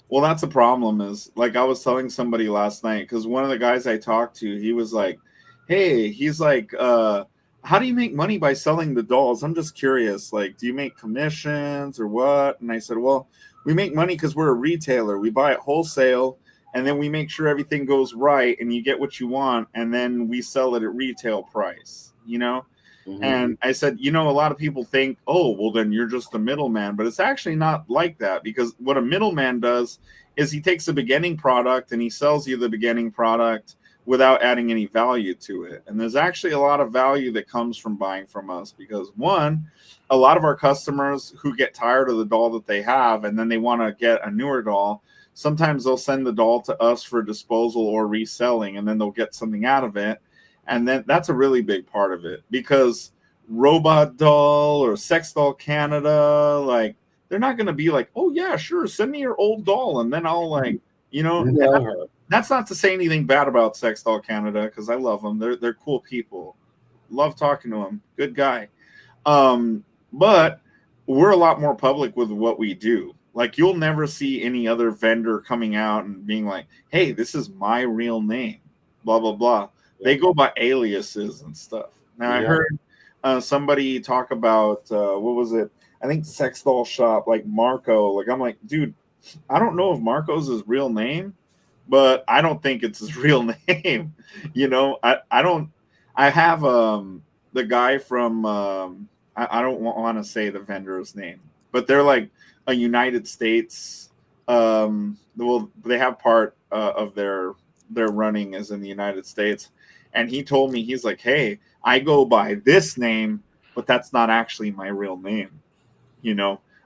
Well, that's the problem is, like I was telling somebody last night, because one of the guys I talked to, he was like, hey, he's like, how do you make money by selling the dolls? I'm just curious. Like, do you make commissions or what? And I said, well, we make money because we're a retailer. We buy it wholesale, and then we make sure everything goes right and you get what you want, and then we sell it at retail price, Mm-hmm. And I said, a lot of people think, oh, well, then you're just a middleman. But it's actually not like that, because what a middleman does is he takes a beginning product and he sells you the beginning product without adding any value to it. And there's actually a lot of value that comes from buying from us, because one, a lot of our customers who get tired of the doll that they have and then they want to get a newer doll, sometimes they'll send the doll to us for disposal or reselling, and then they'll get something out of it. And then that's a really big part of it, because Robot Doll or Sex Doll Canada, like, they're not going to be like, oh, yeah, sure, send me your old doll. And then I'll that's not to say anything bad about Sex Doll Canada, because I love them. They're cool people. Love talking to them. Good guy. But we're a lot more public with what we do. Like, you'll never see any other vendor coming out and being like, hey, this is my real name, blah, blah, blah. They go by aliases and stuff. Now, I heard somebody talk about, what was it? I think Sex Doll Shop, like Marco. Like, I'm like, dude, I don't know if Marco's his real name, but I don't think it's his real name. I have the guy from, I don't want to say the vendor's name, but they're like a United States, well, they have part of their running is in the United States. And he told me, he's like, hey, I go by this name, but that's not actually my real name.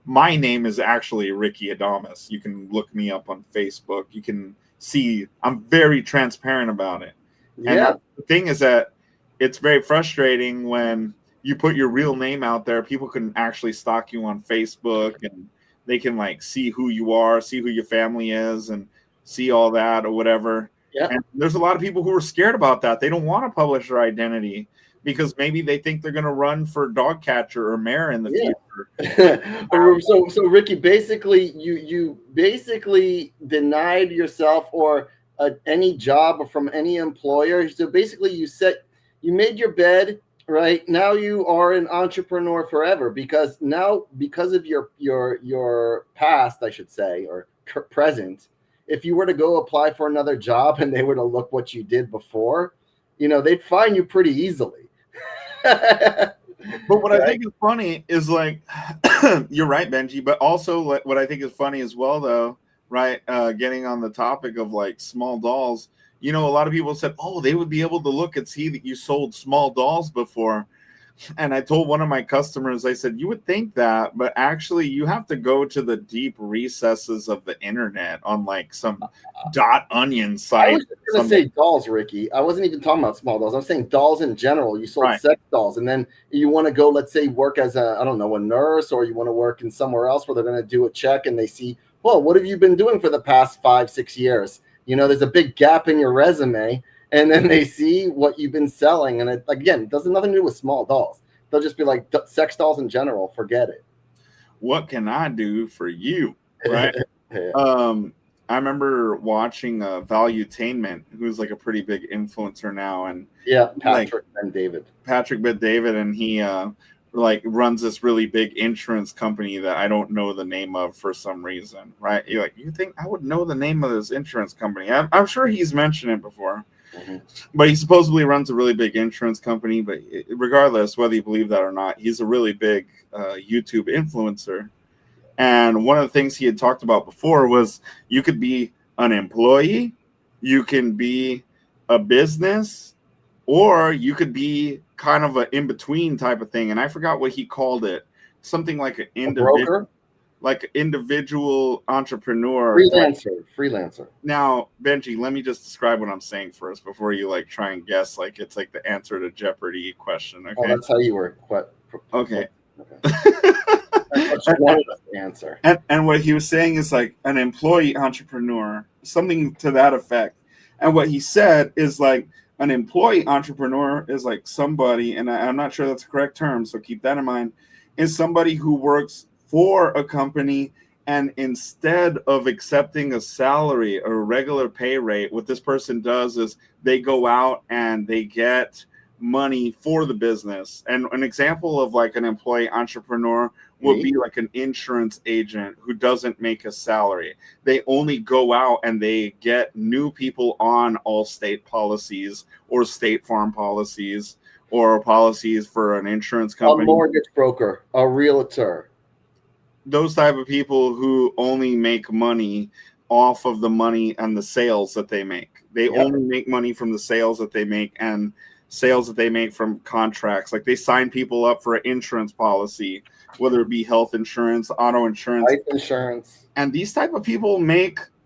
My name is actually Ricky Adamas. You can look me up on Facebook. You can see I'm very transparent about it. Yeah. And the thing is that it's very frustrating when you put your real name out there. People can actually stalk you on Facebook, and they can like see who you are, see who your family is, and see all that or whatever. Yeah. And there's a lot of people who are scared about that. They don't want to publish their identity because maybe they think they're going to run for dog catcher or mayor in the future. So Ricky, basically, you basically denied yourself or any job from any employer. So basically, you made your bed. Right now, you are an entrepreneur forever, because of your past, I should say, or present. If you were to go apply for another job and they were to look what you did before, they'd find you pretty easily. But what I think is funny is, like, you're right, Benji, but also what I think is funny as well, though, right, getting on the topic of like small dolls, you know, a lot of people said, oh, they would be able to look and see that you sold small dolls before. And I told one of my customers, I said, you would think that, but actually you have to go to the deep recesses of the internet on like some .onion I site. was just going to say dolls, Ricky. I wasn't even talking about small dolls. I'm saying dolls in general. You sold Right. sex dolls, and then you want to go, let's say, work as a, I don't know, a nurse, or you want to work in somewhere else where they're going to do a check and they see, well, what have you been doing for the past 5-6 years? You know, there's a big gap in your resume, and then they see what you've been selling. And it, again, it does nothing to do with small dolls. They'll just be like, sex dolls in general, forget it. What can I do for you? Right. Yeah. I remember watching Valuetainment, who's like a pretty big influencer now, and Patrick and David. Patrick Bet David, and he like runs this really big insurance company that I don't know the name of for some reason, right? You're like, you think I would know the name of this insurance company? I'm sure he's mentioned it before, but he supposedly runs a really big insurance company. But regardless, whether you believe that or not, he's a really big YouTube influencer. And one of the things he had talked about before was you could be an employee, you can be a business, or you could be kind of an in-between type of thing. And I forgot what he called it. Something like an individual, like an individual entrepreneur. Freelancer. Now, Benji, let me just describe what I'm saying first before you like try and guess like it's like the answer to Jeopardy question. Okay. Oh, that's how you were. Okay. That's what you wanted us to answer. And what he was saying is like an employee entrepreneur, something to that effect. And what he said is like an employee entrepreneur is like somebody, and I'm not sure that's the correct term, so keep that in mind, is somebody who works for a company, and instead of accepting a salary or a regular pay rate, what this person does is they go out and they get money for the business. And an example of like an employee entrepreneur would be like an insurance agent who doesn't make a salary. They only go out and they get new people on Allstate policies or State Farm policies or policies for an insurance company. A mortgage broker, a realtor. Those type of people who only make money off of the money and the sales that they make. They only make money from the sales that they make and sales that they make from contracts. Like they sign people up for an insurance policy, whether it be health insurance, auto insurance, life insurance. And these type of people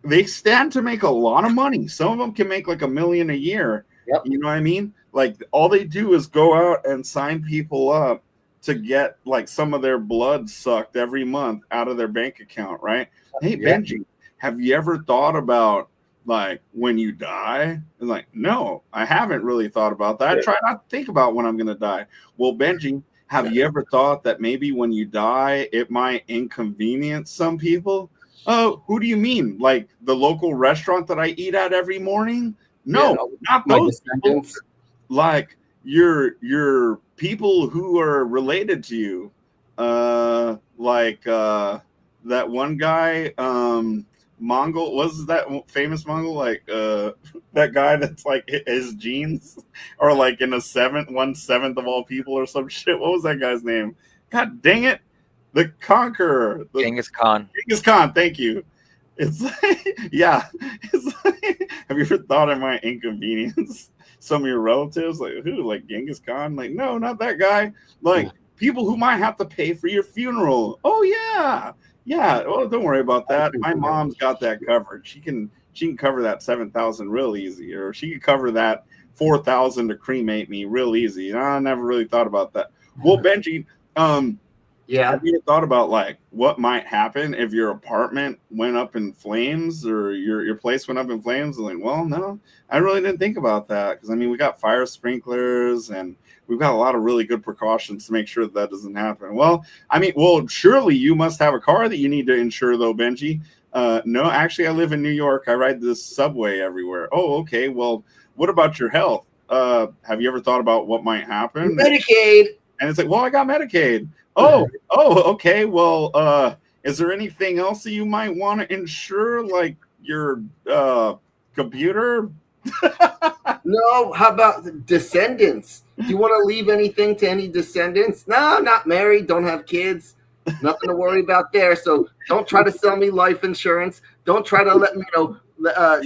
they stand to make a lot of money. Some of them can make like $1 million a year. Yep. You know what I mean? Like all they do is go out and sign people up to get like some of their blood sucked every month out of their bank account, right? Hey, Benji, have you ever thought about like when you die? And like, no, I haven't really thought about that. I try not to think about when I'm going to die. Well, Benji, have you ever thought that maybe when you die, it might inconvenience some people? Oh, who do you mean? Like the local restaurant that I eat at every morning? No, not those people. Like your people who are related to you. Like that one guy, Mongol, was that famous Mongol? Like that guy that's like his genes are like in 1/7 of all people or some shit. What was that guy's name? God dang it. The Conqueror. Genghis Khan. Genghis Khan, thank you. It's like, yeah. It's like, have you ever thought it might inconvenience some of your relatives? Like who? Like Genghis Khan? Like, no, not that guy. Like people who might have to pay for your funeral. Oh yeah. Yeah, well, don't worry about that. My mom's got that covered. She can cover that $7,000 real easy, or she could cover that $4,000 to cremate me real easy. And I never really thought about that. Well, Benji, have you thought about like what might happen if your apartment went up in flames or your place went up in flames? Like, well, no, I really didn't think about that because I mean we got fire sprinklers and we've got a lot of really good precautions to make sure that doesn't happen. Well, I mean, surely you must have a car that you need to insure, though, Benji. No, actually, I live in New York. I ride the subway everywhere. Oh, okay. Well, what about your health? Have you ever thought about what might happen? Medicaid. And it's like, well, I got Medicaid. Oh, okay. Well, is there anything else that you might want to insure, like your computer? No, how about descendants? Do you want to leave anything to any descendants? No, not married, don't have kids, nothing to worry about there. So don't try to sell me life insurance. Don't try to let me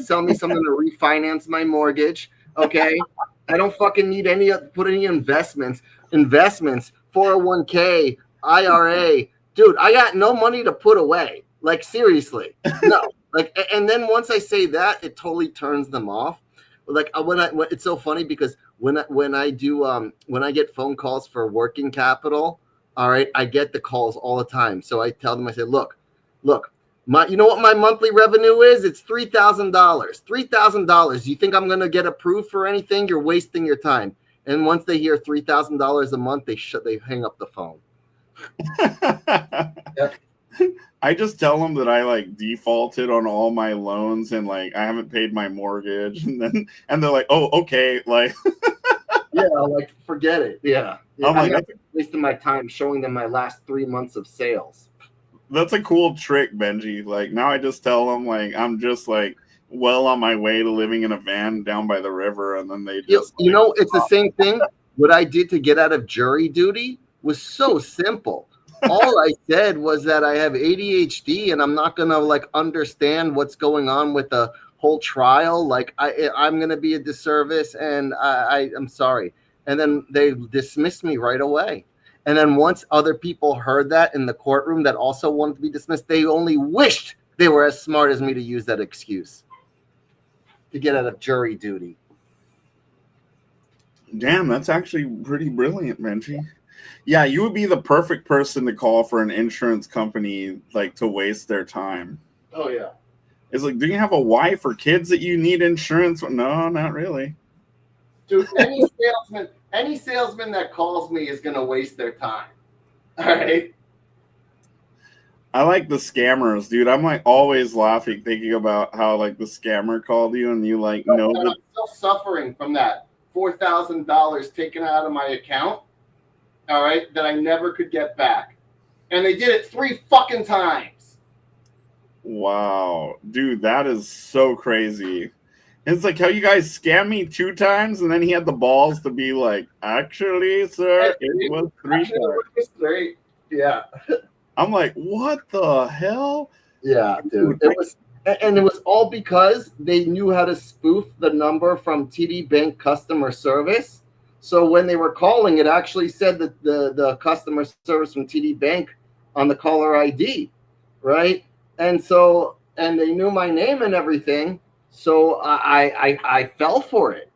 sell me something to refinance my mortgage. Okay, I don't fucking need put any investments, 401k, IRA, dude. I got no money to put away. Like seriously, no. Like, and then once I say that, it totally turns them off. Like it's so funny because when I get phone calls for working capital, all right, I get the calls all the time. So I tell them, I say, look, you know what my monthly revenue is? It's $3,000. $3,000. You think I'm gonna get approved for anything? You're wasting your time. And once they hear $3,000 a month, they hang up the phone. Yep. I just tell them that I like defaulted on all my loans and like I haven't paid my mortgage, and they're like, oh, okay, like yeah, like forget it. Yeah, I'm like, not wasting my time showing them my last 3 months of sales. That's a cool trick, Benji. Like now I just tell them like I'm just like well on my way to living in a van down by the river, and then they just it's the same thing. What I did to get out of jury duty was so simple. All I said was that I have ADHD and I'm not gonna like understand what's going on with the whole trial. Like I'm gonna be a disservice, and I'm sorry. And then they dismissed me right away. And then once other people heard that in the courtroom that also wanted to be dismissed, they only wished they were as smart as me to use that excuse to get out of jury duty. Damn, that's actually pretty brilliant, Benji. Yeah, you would be the perfect person to call for an insurance company, like to waste their time. Oh yeah. It's like, do you have a wife or kids that you need insurance? No, not really. Dude, any salesman that calls me is gonna waste their time. All right. I like the scammers, dude. I'm like always laughing, thinking about how like the scammer called you and you like know that. I'm still suffering from that $4,000 taken out of my account. All right, that I never could get back, and they did it 3 fucking times. Wow, dude, that is so crazy. It's like how you guys scammed me 2 times, and then he had the balls to be like, "Actually, sir, it was 3 times." It was 3. Yeah. I'm like, what the hell? Yeah, dude. It was all because they knew how to spoof the number from TD Bank customer service. So when they were calling, it actually said that the customer service from TD Bank on the caller ID, right? And they knew my name and everything. So I fell for it.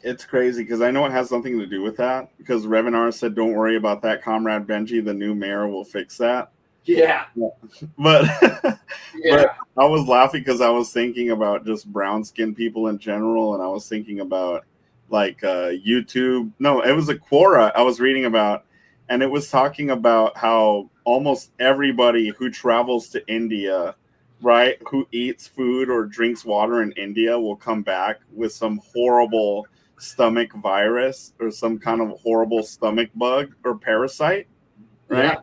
It's crazy because I know it has something to do with that. Because Revenar said, "Don't worry about that, Comrade Benji. The new mayor will fix that." Yeah. But yeah. But I was laughing because I was thinking about just brown skinned people in general, and I was thinking about like YouTube. No, it was a Quora I was reading about, and it was talking about how almost everybody who travels to India, right, who eats food or drinks water in India will come back with some horrible stomach virus or some kind of horrible stomach bug or parasite, right? Yeah.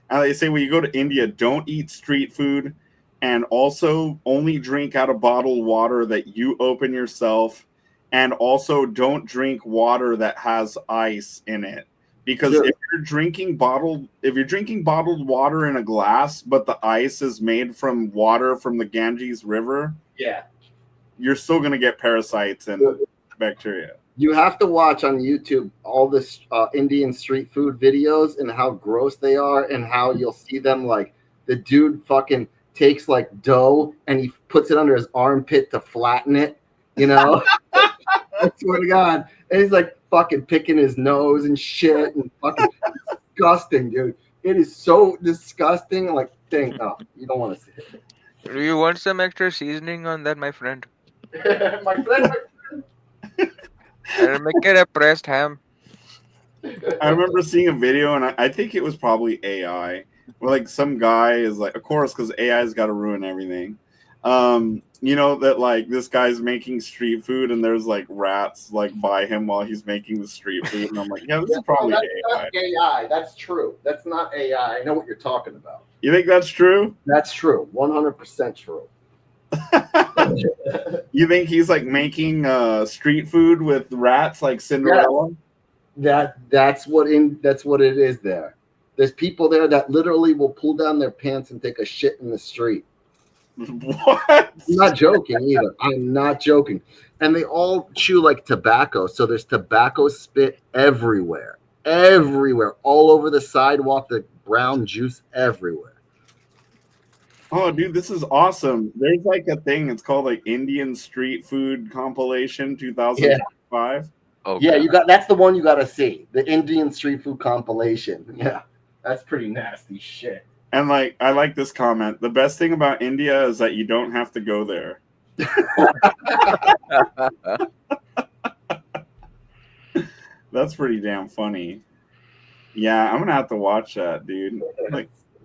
And they say when you go to India, don't eat street food, and also only drink out of bottled water that you open yourself, and also don't drink water that has ice in it. Because if you're drinking bottled water in a glass, but the ice is made from water from the Ganges River, yeah, you're still gonna get parasites and bacteria. You have to watch on YouTube all this Indian street food videos and how gross they are, and how you'll see them like the dude fucking takes like dough and he puts it under his armpit to flatten it, you know? I swear to God. And he's like fucking picking his nose and shit, and fucking disgusting, dude. It is so disgusting. Like, dang, oh, you don't want to see it. Do you want some extra seasoning on that, my friend? my friend. I'll make it a pressed ham. I remember seeing a video, and I think it was probably AI, where like some guy is like, of course, because AI's got to ruin everything. You know, that like this guy's making street food, and there's like rats like by him while he's making the street food, and I'm like, yeah, this is probably that's AI. Not AI. That's true. That's not AI. I know what you're talking about. You think that's true? That's true. 100% true. You think he's like making street food with rats like Cinderella? Yeah. That's what it is there. There's people there that literally will pull down their pants and take a shit in the street. What? I'm not joking either. I'm not joking. And they all chew like tobacco. So there's tobacco spit everywhere. Everywhere. All over the sidewalk, the brown juice everywhere. Oh, dude, this is awesome. There's like a thing. It's called like Indian Street Food Compilation 2005. Oh, Yeah, God. that's the one you gotta see. The Indian street food compilation. Yeah. That's pretty nasty shit. And like, I like this comment. The best thing about India is that you don't have to go there. That's pretty damn funny. Yeah, I'm gonna have to watch that, dude.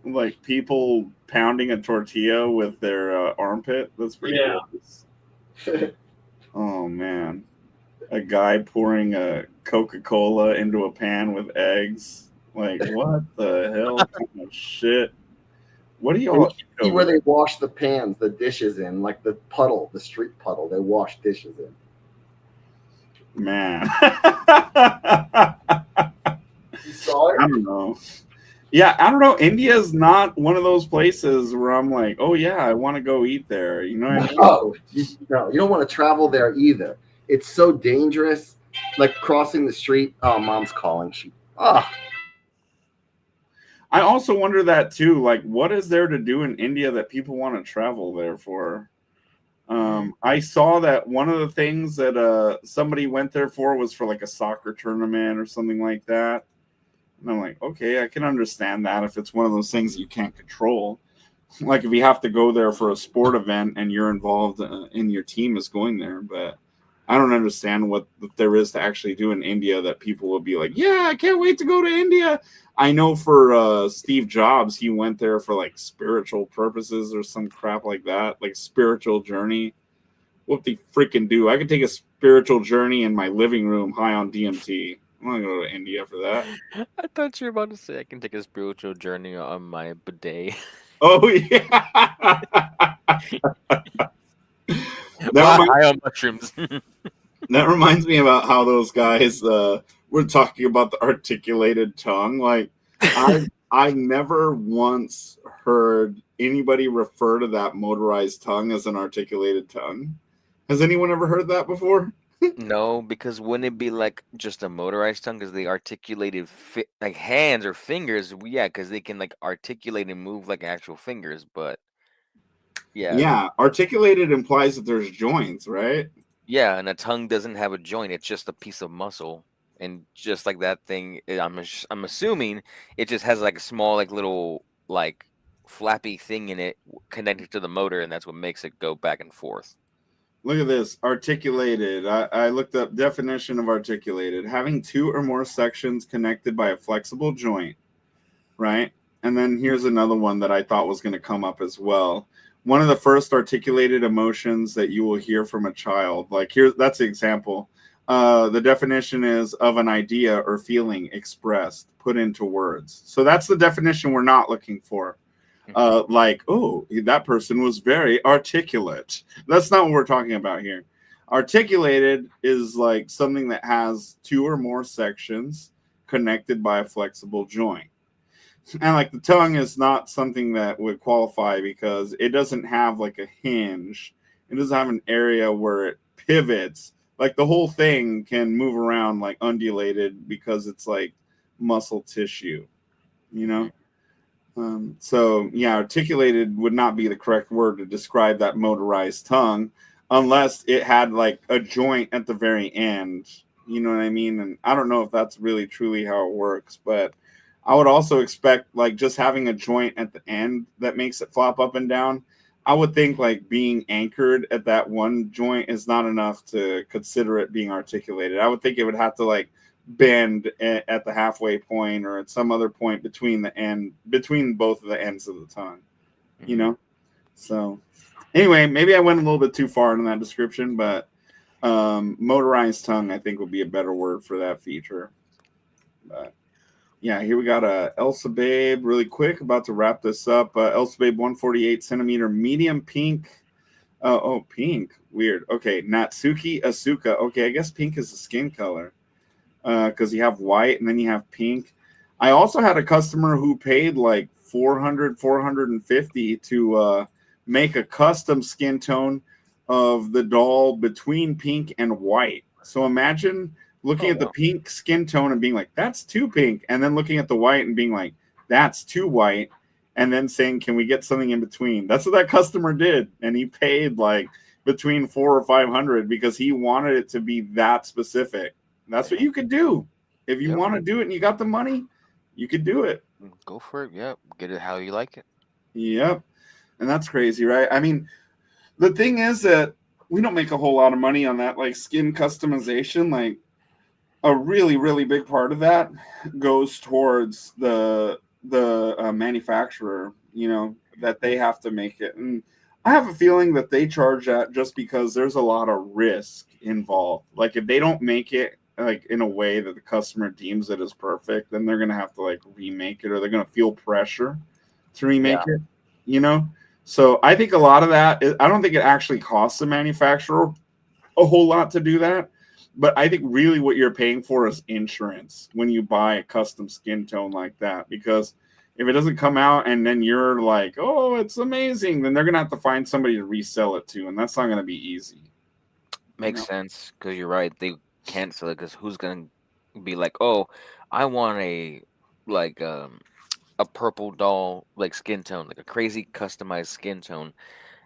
Like people pounding a tortilla with their armpit. That's pretty cool. Oh man, a guy pouring a Coca-Cola into a pan with eggs. Like what the hell kind of shit? What do y'all eat See over where there? they wash the pans, the dishes in, like the puddle, the street puddle. They wash dishes in. Man. You saw I don't know. Yeah, I don't know. India is not one of those places where I'm like, oh yeah, I want to go eat there. You know what I mean? No, you don't want to travel there either. It's so dangerous. Like crossing the street. Oh, mom's calling. I also wonder that too. Like, what is there to do in India that people want to travel there for? I saw that one of the things that somebody went there for was for like a soccer tournament or something like that. And I'm like, okay, I can understand that if it's one of those things you can't control. Like if you have to go there for a sport event and you're involved in your team is going there, but I don't understand what there is to actually do in India that people will be like, yeah, I can't wait to go to India. I know for Steve Jobs, he went there for like spiritual purposes or some crap like that, like spiritual journey. What they freaking do? I could take a spiritual journey in my living room high on DMT. I'm gonna go to India for that. I thought you were about to say I can take a spiritual journey on my bidet. Oh yeah. High on mushrooms. That reminds me about how those guys were talking about the articulated tongue. Like I've never once heard anybody refer to that motorized tongue as an articulated tongue. Has anyone ever heard that before? No, because wouldn't it be like just a motorized tongue? Because the articulated like hands or fingers, yeah, because they can like articulate and move like actual fingers. But Yeah, articulated implies that there's joints, right? yeah, and a tongue doesn't have a joint; it's just a piece of muscle. And just like that thing, I'm assuming it just has like a small like little like flappy thing in it connected to the motor, and that's what makes it go back and forth. Look at this, articulated. I looked up definition of articulated. Having two or more sections connected by a flexible joint, right? And then here's another one that I thought was going to come up as well. One of the first articulated emotions that you will hear from a child. Like that's the example. The definition is of an idea or feeling expressed, put into words. So that's the definition we're not looking for. Like, oh, that person was very articulate. That's not what we're talking about here. Articulated is like something that has two or more sections connected by a flexible joint. And like the tongue is not something that would qualify because it doesn't have like a hinge. It doesn't have an area where it pivots. Like the whole thing can move around like undulated because it's like muscle tissue, you know? So yeah, articulated would not be the correct word to describe that motorized tongue unless it had like a joint at the very end. You know what I mean? And I don't know if that's really truly how it works, but I would also expect like just having a joint at the end that makes it flop up and down. I would think like being anchored at that one joint is not enough to consider it being articulated. I would think it would have to like bend at the halfway point or at some other point between both of the ends of the tongue, you know? So anyway, maybe I went a little bit too far in that description, but motorized tongue I think would be a better word for that feature. But yeah, here we got Elsa Babe really quick, about to wrap this up. Elsa Babe 148 centimeter medium pink. Oh, pink. Weird. Okay, Natsuki Asuka. Okay, I guess pink is the skin color. Because you have white and then you have pink. I also had a customer who paid like $450 to make a custom skin tone of the doll between pink and white. So imagine looking at the pink skin tone and being like, that's too pink. And then looking at the white and being like, that's too white. And then saying, can we get something in between? That's what that customer did. And he paid like between $400 or $500 because he wanted it to be that specific. That's what you could do. If you want to do it and you got the money, you could do it. Go for it. Yep. Get it how you like it. Yep. And that's crazy, right? I mean, the thing is that we don't make a whole lot of money on that, like skin customization. Like a really, really big part of that goes towards the manufacturer, you know, that they have to make it. And I have a feeling that they charge that just because there's a lot of risk involved. Like if they don't make it like in a way that the customer deems it as perfect, then they're going to have to like remake it, or they're going to feel pressure to remake it, you know? So I think a lot of that I don't think it actually costs the manufacturer a whole lot to do that. But I think really what you're paying for is insurance when you buy a custom skin tone like that. Because if it doesn't come out and then you're like, oh, it's amazing, then they're going to have to find somebody to resell it to. And that's not going to be easy. Makes sense, because you're right. They can't sell it because who's going to be like, oh, I want a purple doll, like skin tone, like a crazy customized skin tone.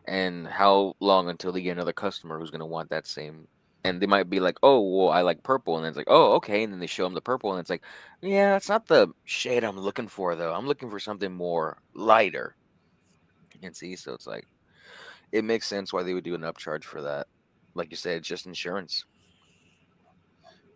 And how long until they get another customer who's going to want that same? And they might be like, oh, well, I like purple. And then it's like, oh, okay. And then they show them the purple. And it's like, yeah, that's not the shade I'm looking for, though. I'm looking for something more lighter. And see, so it's like, it makes sense why they would do an upcharge for that. Like you said, it's just insurance.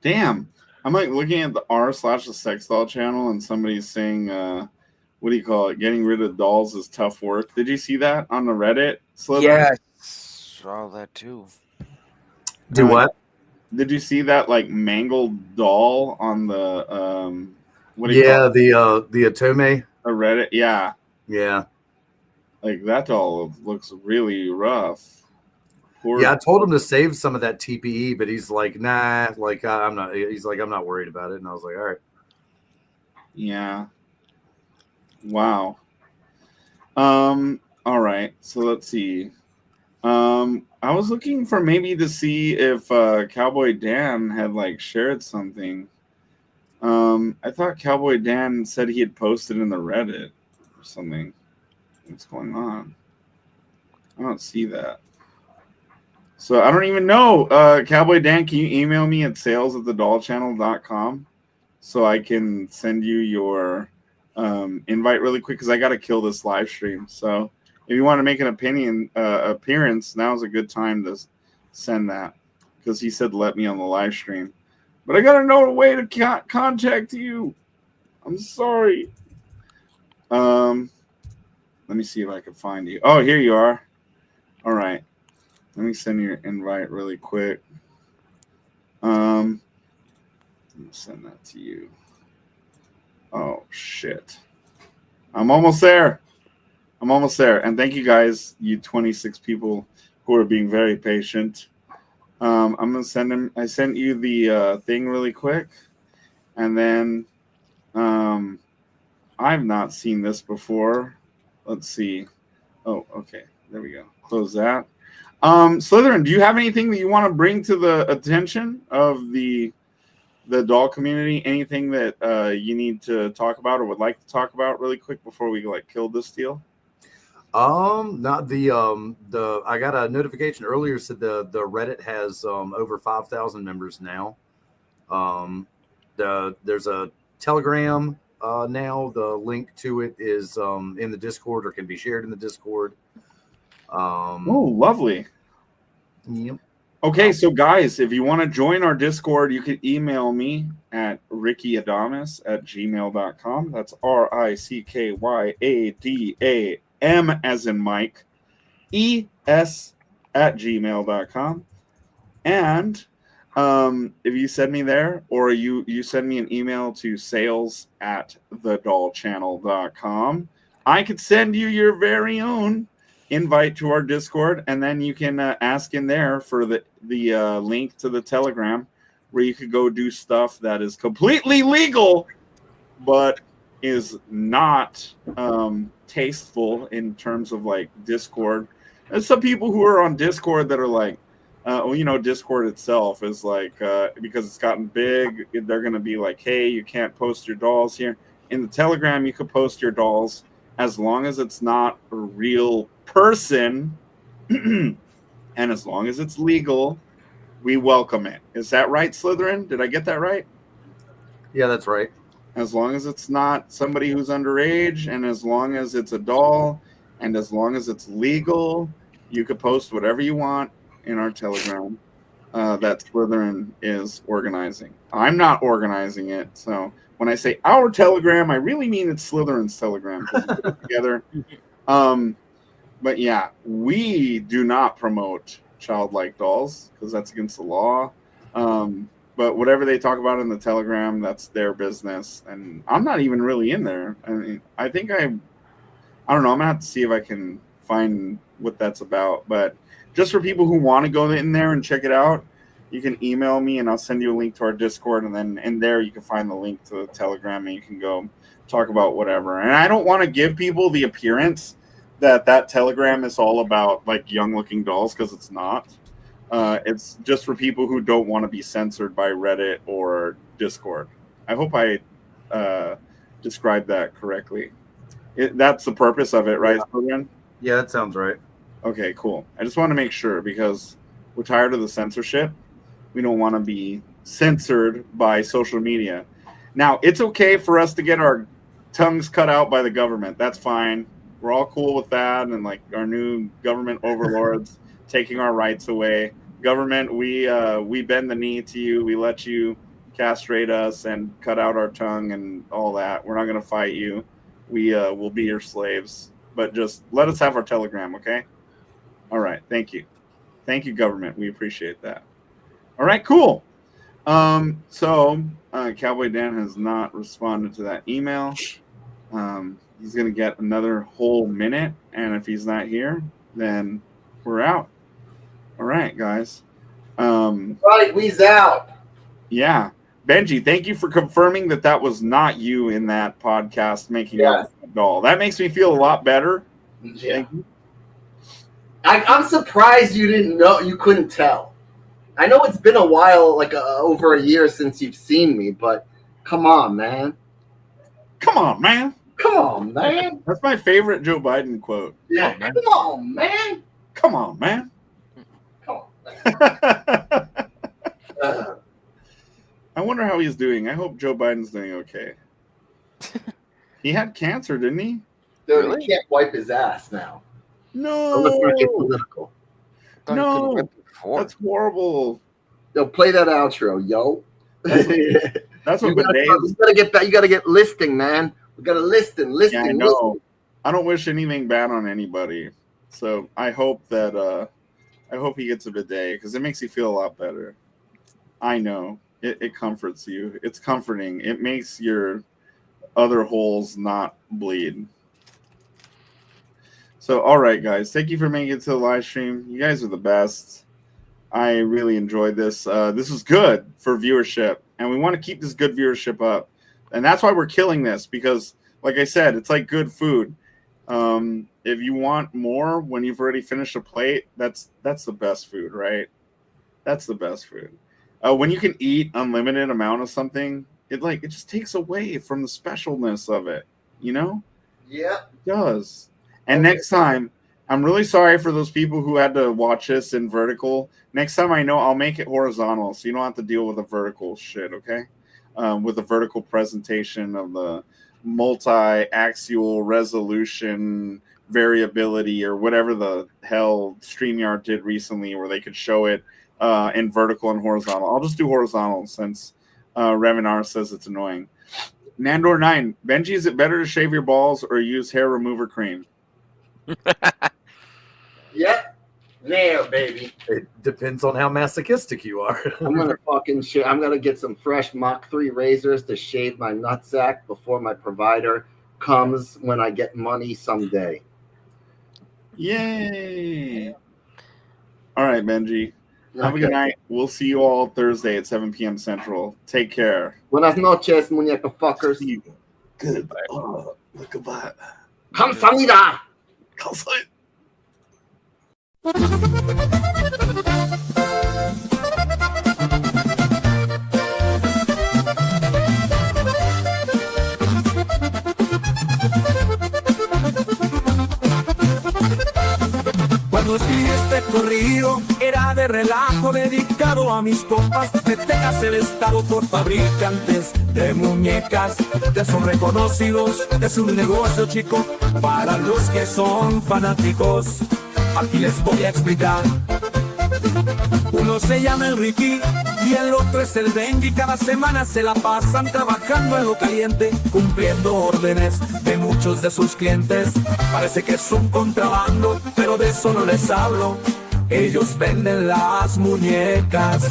Damn. I'm like looking at the r/the sex doll channel and somebody's saying, what do you call it? Getting rid of dolls is tough work. Did you see that on the Reddit? Slither? Yeah, saw that too. Do what? Did you see that like mangled doll on the what do you Yeah, call it? the Atome. A Reddit? Yeah. Yeah. Like that doll looks really rough. Poor. Yeah, I told him to save some of that TPE, but he's like, nah, like I'm not. He's like, I'm not worried about it, and I was like, all right. Yeah. Wow. All right. So let's see. I was looking for maybe to see if Cowboy Dan had like shared something. I thought Cowboy Dan said he had posted in the Reddit or something. What's going on? I don't see that. So I don't even know. Cowboy Dan, can you email me at sales@thedollchannel.com so I can send you your invite really quick, because I got to kill this live stream. So if you want to make an appearance, now's a good time to send that, because he said let me on the live stream. But I got to know a way to contact you. I'm sorry. Let me see if I can find you. Oh, here you are. All right. Let me send you an invite really quick. Let me send that to you. Oh, shit. I'm almost there. And thank you guys, you 26 people who are being very patient. I'm going to send them. I sent you the thing really quick. And then I've not seen this before. Let's see. Oh, okay. There we go. Close that. Slytherin, do you have anything that you want to bring to the attention of the doll community? Anything that you need to talk about or would like to talk about really quick before we like kill this deal? Not the I got a notification earlier said the Reddit has over 5,000 members now. There's a Telegram now. The link to it is in the Discord, or can be shared in the Discord. Oh, lovely. Yep. Okay, so guys, if you want to join our Discord, you can email me at rickyadamas@gmail.com. That's RICKYADAM as in Mike, ES@gmail.com. And if you send me there, or you send me an email to sales@thedollchannel.com, I could send you your very own invite to our Discord, and then you can ask in there for the link to the Telegram, where you could go do stuff that is completely legal, but is not tasteful in terms of like Discord. There's some people who are on Discord that are like, well, you know, Discord itself is like, because it's gotten big, they're going to be like, hey, you can't post your dolls here. In the Telegram, you could post your dolls as long as it's not a real person and as long as it's legal, we welcome it. Is that right, Slytherin? Did I get that right? Yeah, that's right. As long as it's not somebody who's underage, and as long as it's a doll, and as long as it's legal, you could post whatever you want in our Telegram that Slytherin is organizing. I'm not organizing it, so when I say our Telegram, I really mean it's Slytherin's Telegram because we put it together. But yeah, we do not promote childlike dolls because that's against the law. But whatever they talk about in the Telegram, that's their business. And I'm not even really in there. I mean, I think I don't know. I'm gonna have to see if I can find what that's about. But just for people who want to go in there and check it out, you can email me and I'll send you a link to our Discord. And then in there, you can find the link to the Telegram and you can go talk about whatever. And I don't want to give people the appearance that Telegram is all about like young looking dolls, because it's not. It's just for people who don't want to be censored by Reddit or Discord. I hope I described that correctly. That's the purpose of it, right, Slytherin? Yeah, that sounds right. Okay, cool. I just want to make sure because we're tired of the censorship. We don't want to be censored by social media. Now, it's okay for us to get our tongues cut out by the government. That's fine. We're all cool with that, and like our new government overlords taking our rights away. Government, we bend the knee to you. We let you castrate us and cut out our tongue and all that. We're not going to fight you. We will be your slaves. But just let us have our Telegram, okay? All right. Thank you. Thank you, government. We appreciate that. All right, cool. So Cowboy Dan has not responded to that email. He's going to get another whole minute. And if he's not here, then we're out. All right, guys. Right, we's out. Yeah. Benji, thank you for confirming that was not you in that podcast making out with that doll. That makes me feel a lot better. Yeah. Thank you. I'm surprised you didn't know. You couldn't tell. I know it's been a while, like over a year since you've seen me, but come on, man. Come on, man. Come on, man. That's my favorite Joe Biden quote. Yeah, come on, man. Come on, man. Come on, man. I wonder how he's doing. I hope Joe Biden's doing okay. He had cancer, didn't he? Dude, really? He can't wipe his ass now. No. So let's not get political. No. That's horrible. Yo, play that outro, yo. That's what you gotta get back. You gotta get listing, man. We gotta listing. Yeah, I know. I don't wish anything bad on anybody. So I hope that I hope he gets a bidet because it makes you feel a lot better. I know. It comforts you. It's comforting. It makes your other holes not bleed. So, all right, guys. Thank you for making it to the live stream. You guys are the best. I really enjoyed this. This is good for viewership, and we want to keep this good viewership up. And that's why we're killing this because, like I said, it's like good food. If you want more when you've already finished a plate, that's the best food, right? That's the best food. When you can eat unlimited amount of something, it just takes away from the specialness of it, you know? Yeah. It does. And next time, I'm really sorry for those people who had to watch this in vertical. Next time I know I'll make it horizontal so you don't have to deal with the vertical shit, okay? With the vertical presentation of the multi-axial resolution variability or whatever the hell StreamYard did recently where they could show it in vertical and horizontal. I'll just do horizontal since Revinar says it's annoying. Nandor9, Benji, is it better to shave your balls or use hair remover cream? Yep. There, baby. It depends on how masochistic you are. I'm gonna fucking shit. I'm gonna get some fresh Mach 3 razors to shave my nutsack before my provider comes when I get money someday. Yay! All right, Benji. Have a Okay. good night. We'll see you all Thursday at 7 p.m. Central. Take care. Buenas noches, muñeca fuckers. See you. Good. Oh, look at that. 감사합니다. Cuando escribí este corrido era de relajo dedicado a mis compas de Texas, el estado por fabricantes de muñecas, que son reconocidos, es un negocio chico para los que son fanáticos. Aquí les voy a explicar. Uno se llama el Ricky y el otro es el Benji. Cada semana se la pasan trabajando en lo caliente, cumpliendo órdenes de muchos de sus clientes. Parece que es un contrabando, pero de eso no les hablo. Ellos venden las muñecas.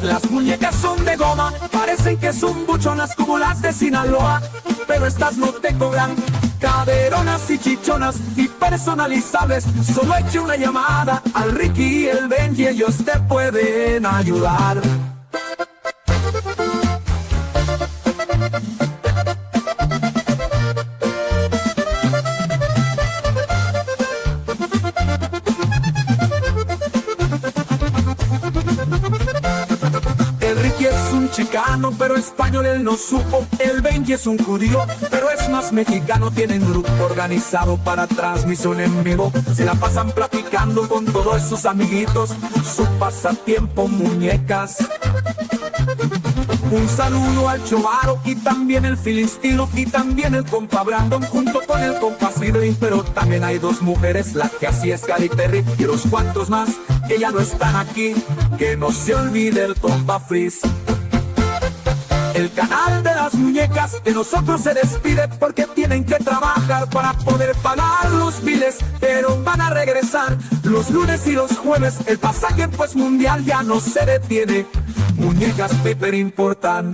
Las muñecas son de goma, parecen que son buchonas como las de Sinaloa, pero estas no te cobran. Caderonas y chichonas y personalizables. Solo eche una llamada al Ricky y el Benji, ellos te pueden ayudar. Es un chicano, pero español él no supo. El Benji es un judío, pero es más mexicano. Tienen grupo organizado para transmisión en vivo. Se la pasan platicando con todos sus amiguitos. Su pasatiempo, muñecas. Un saludo al Chovaro y también el Filistino y también el compa Brandon junto con el compa Sidney. Pero también hay dos mujeres, la que así es Cari Terry y unos cuantos más que ya no están aquí. Que no se olvide el compa Freeze. El canal de las muñecas de nosotros se despide porque tienen que trabajar para poder pagar los biles, pero van a regresar los lunes y los jueves. El pasaje pues mundial ya no se detiene. Muñecas Paper importan.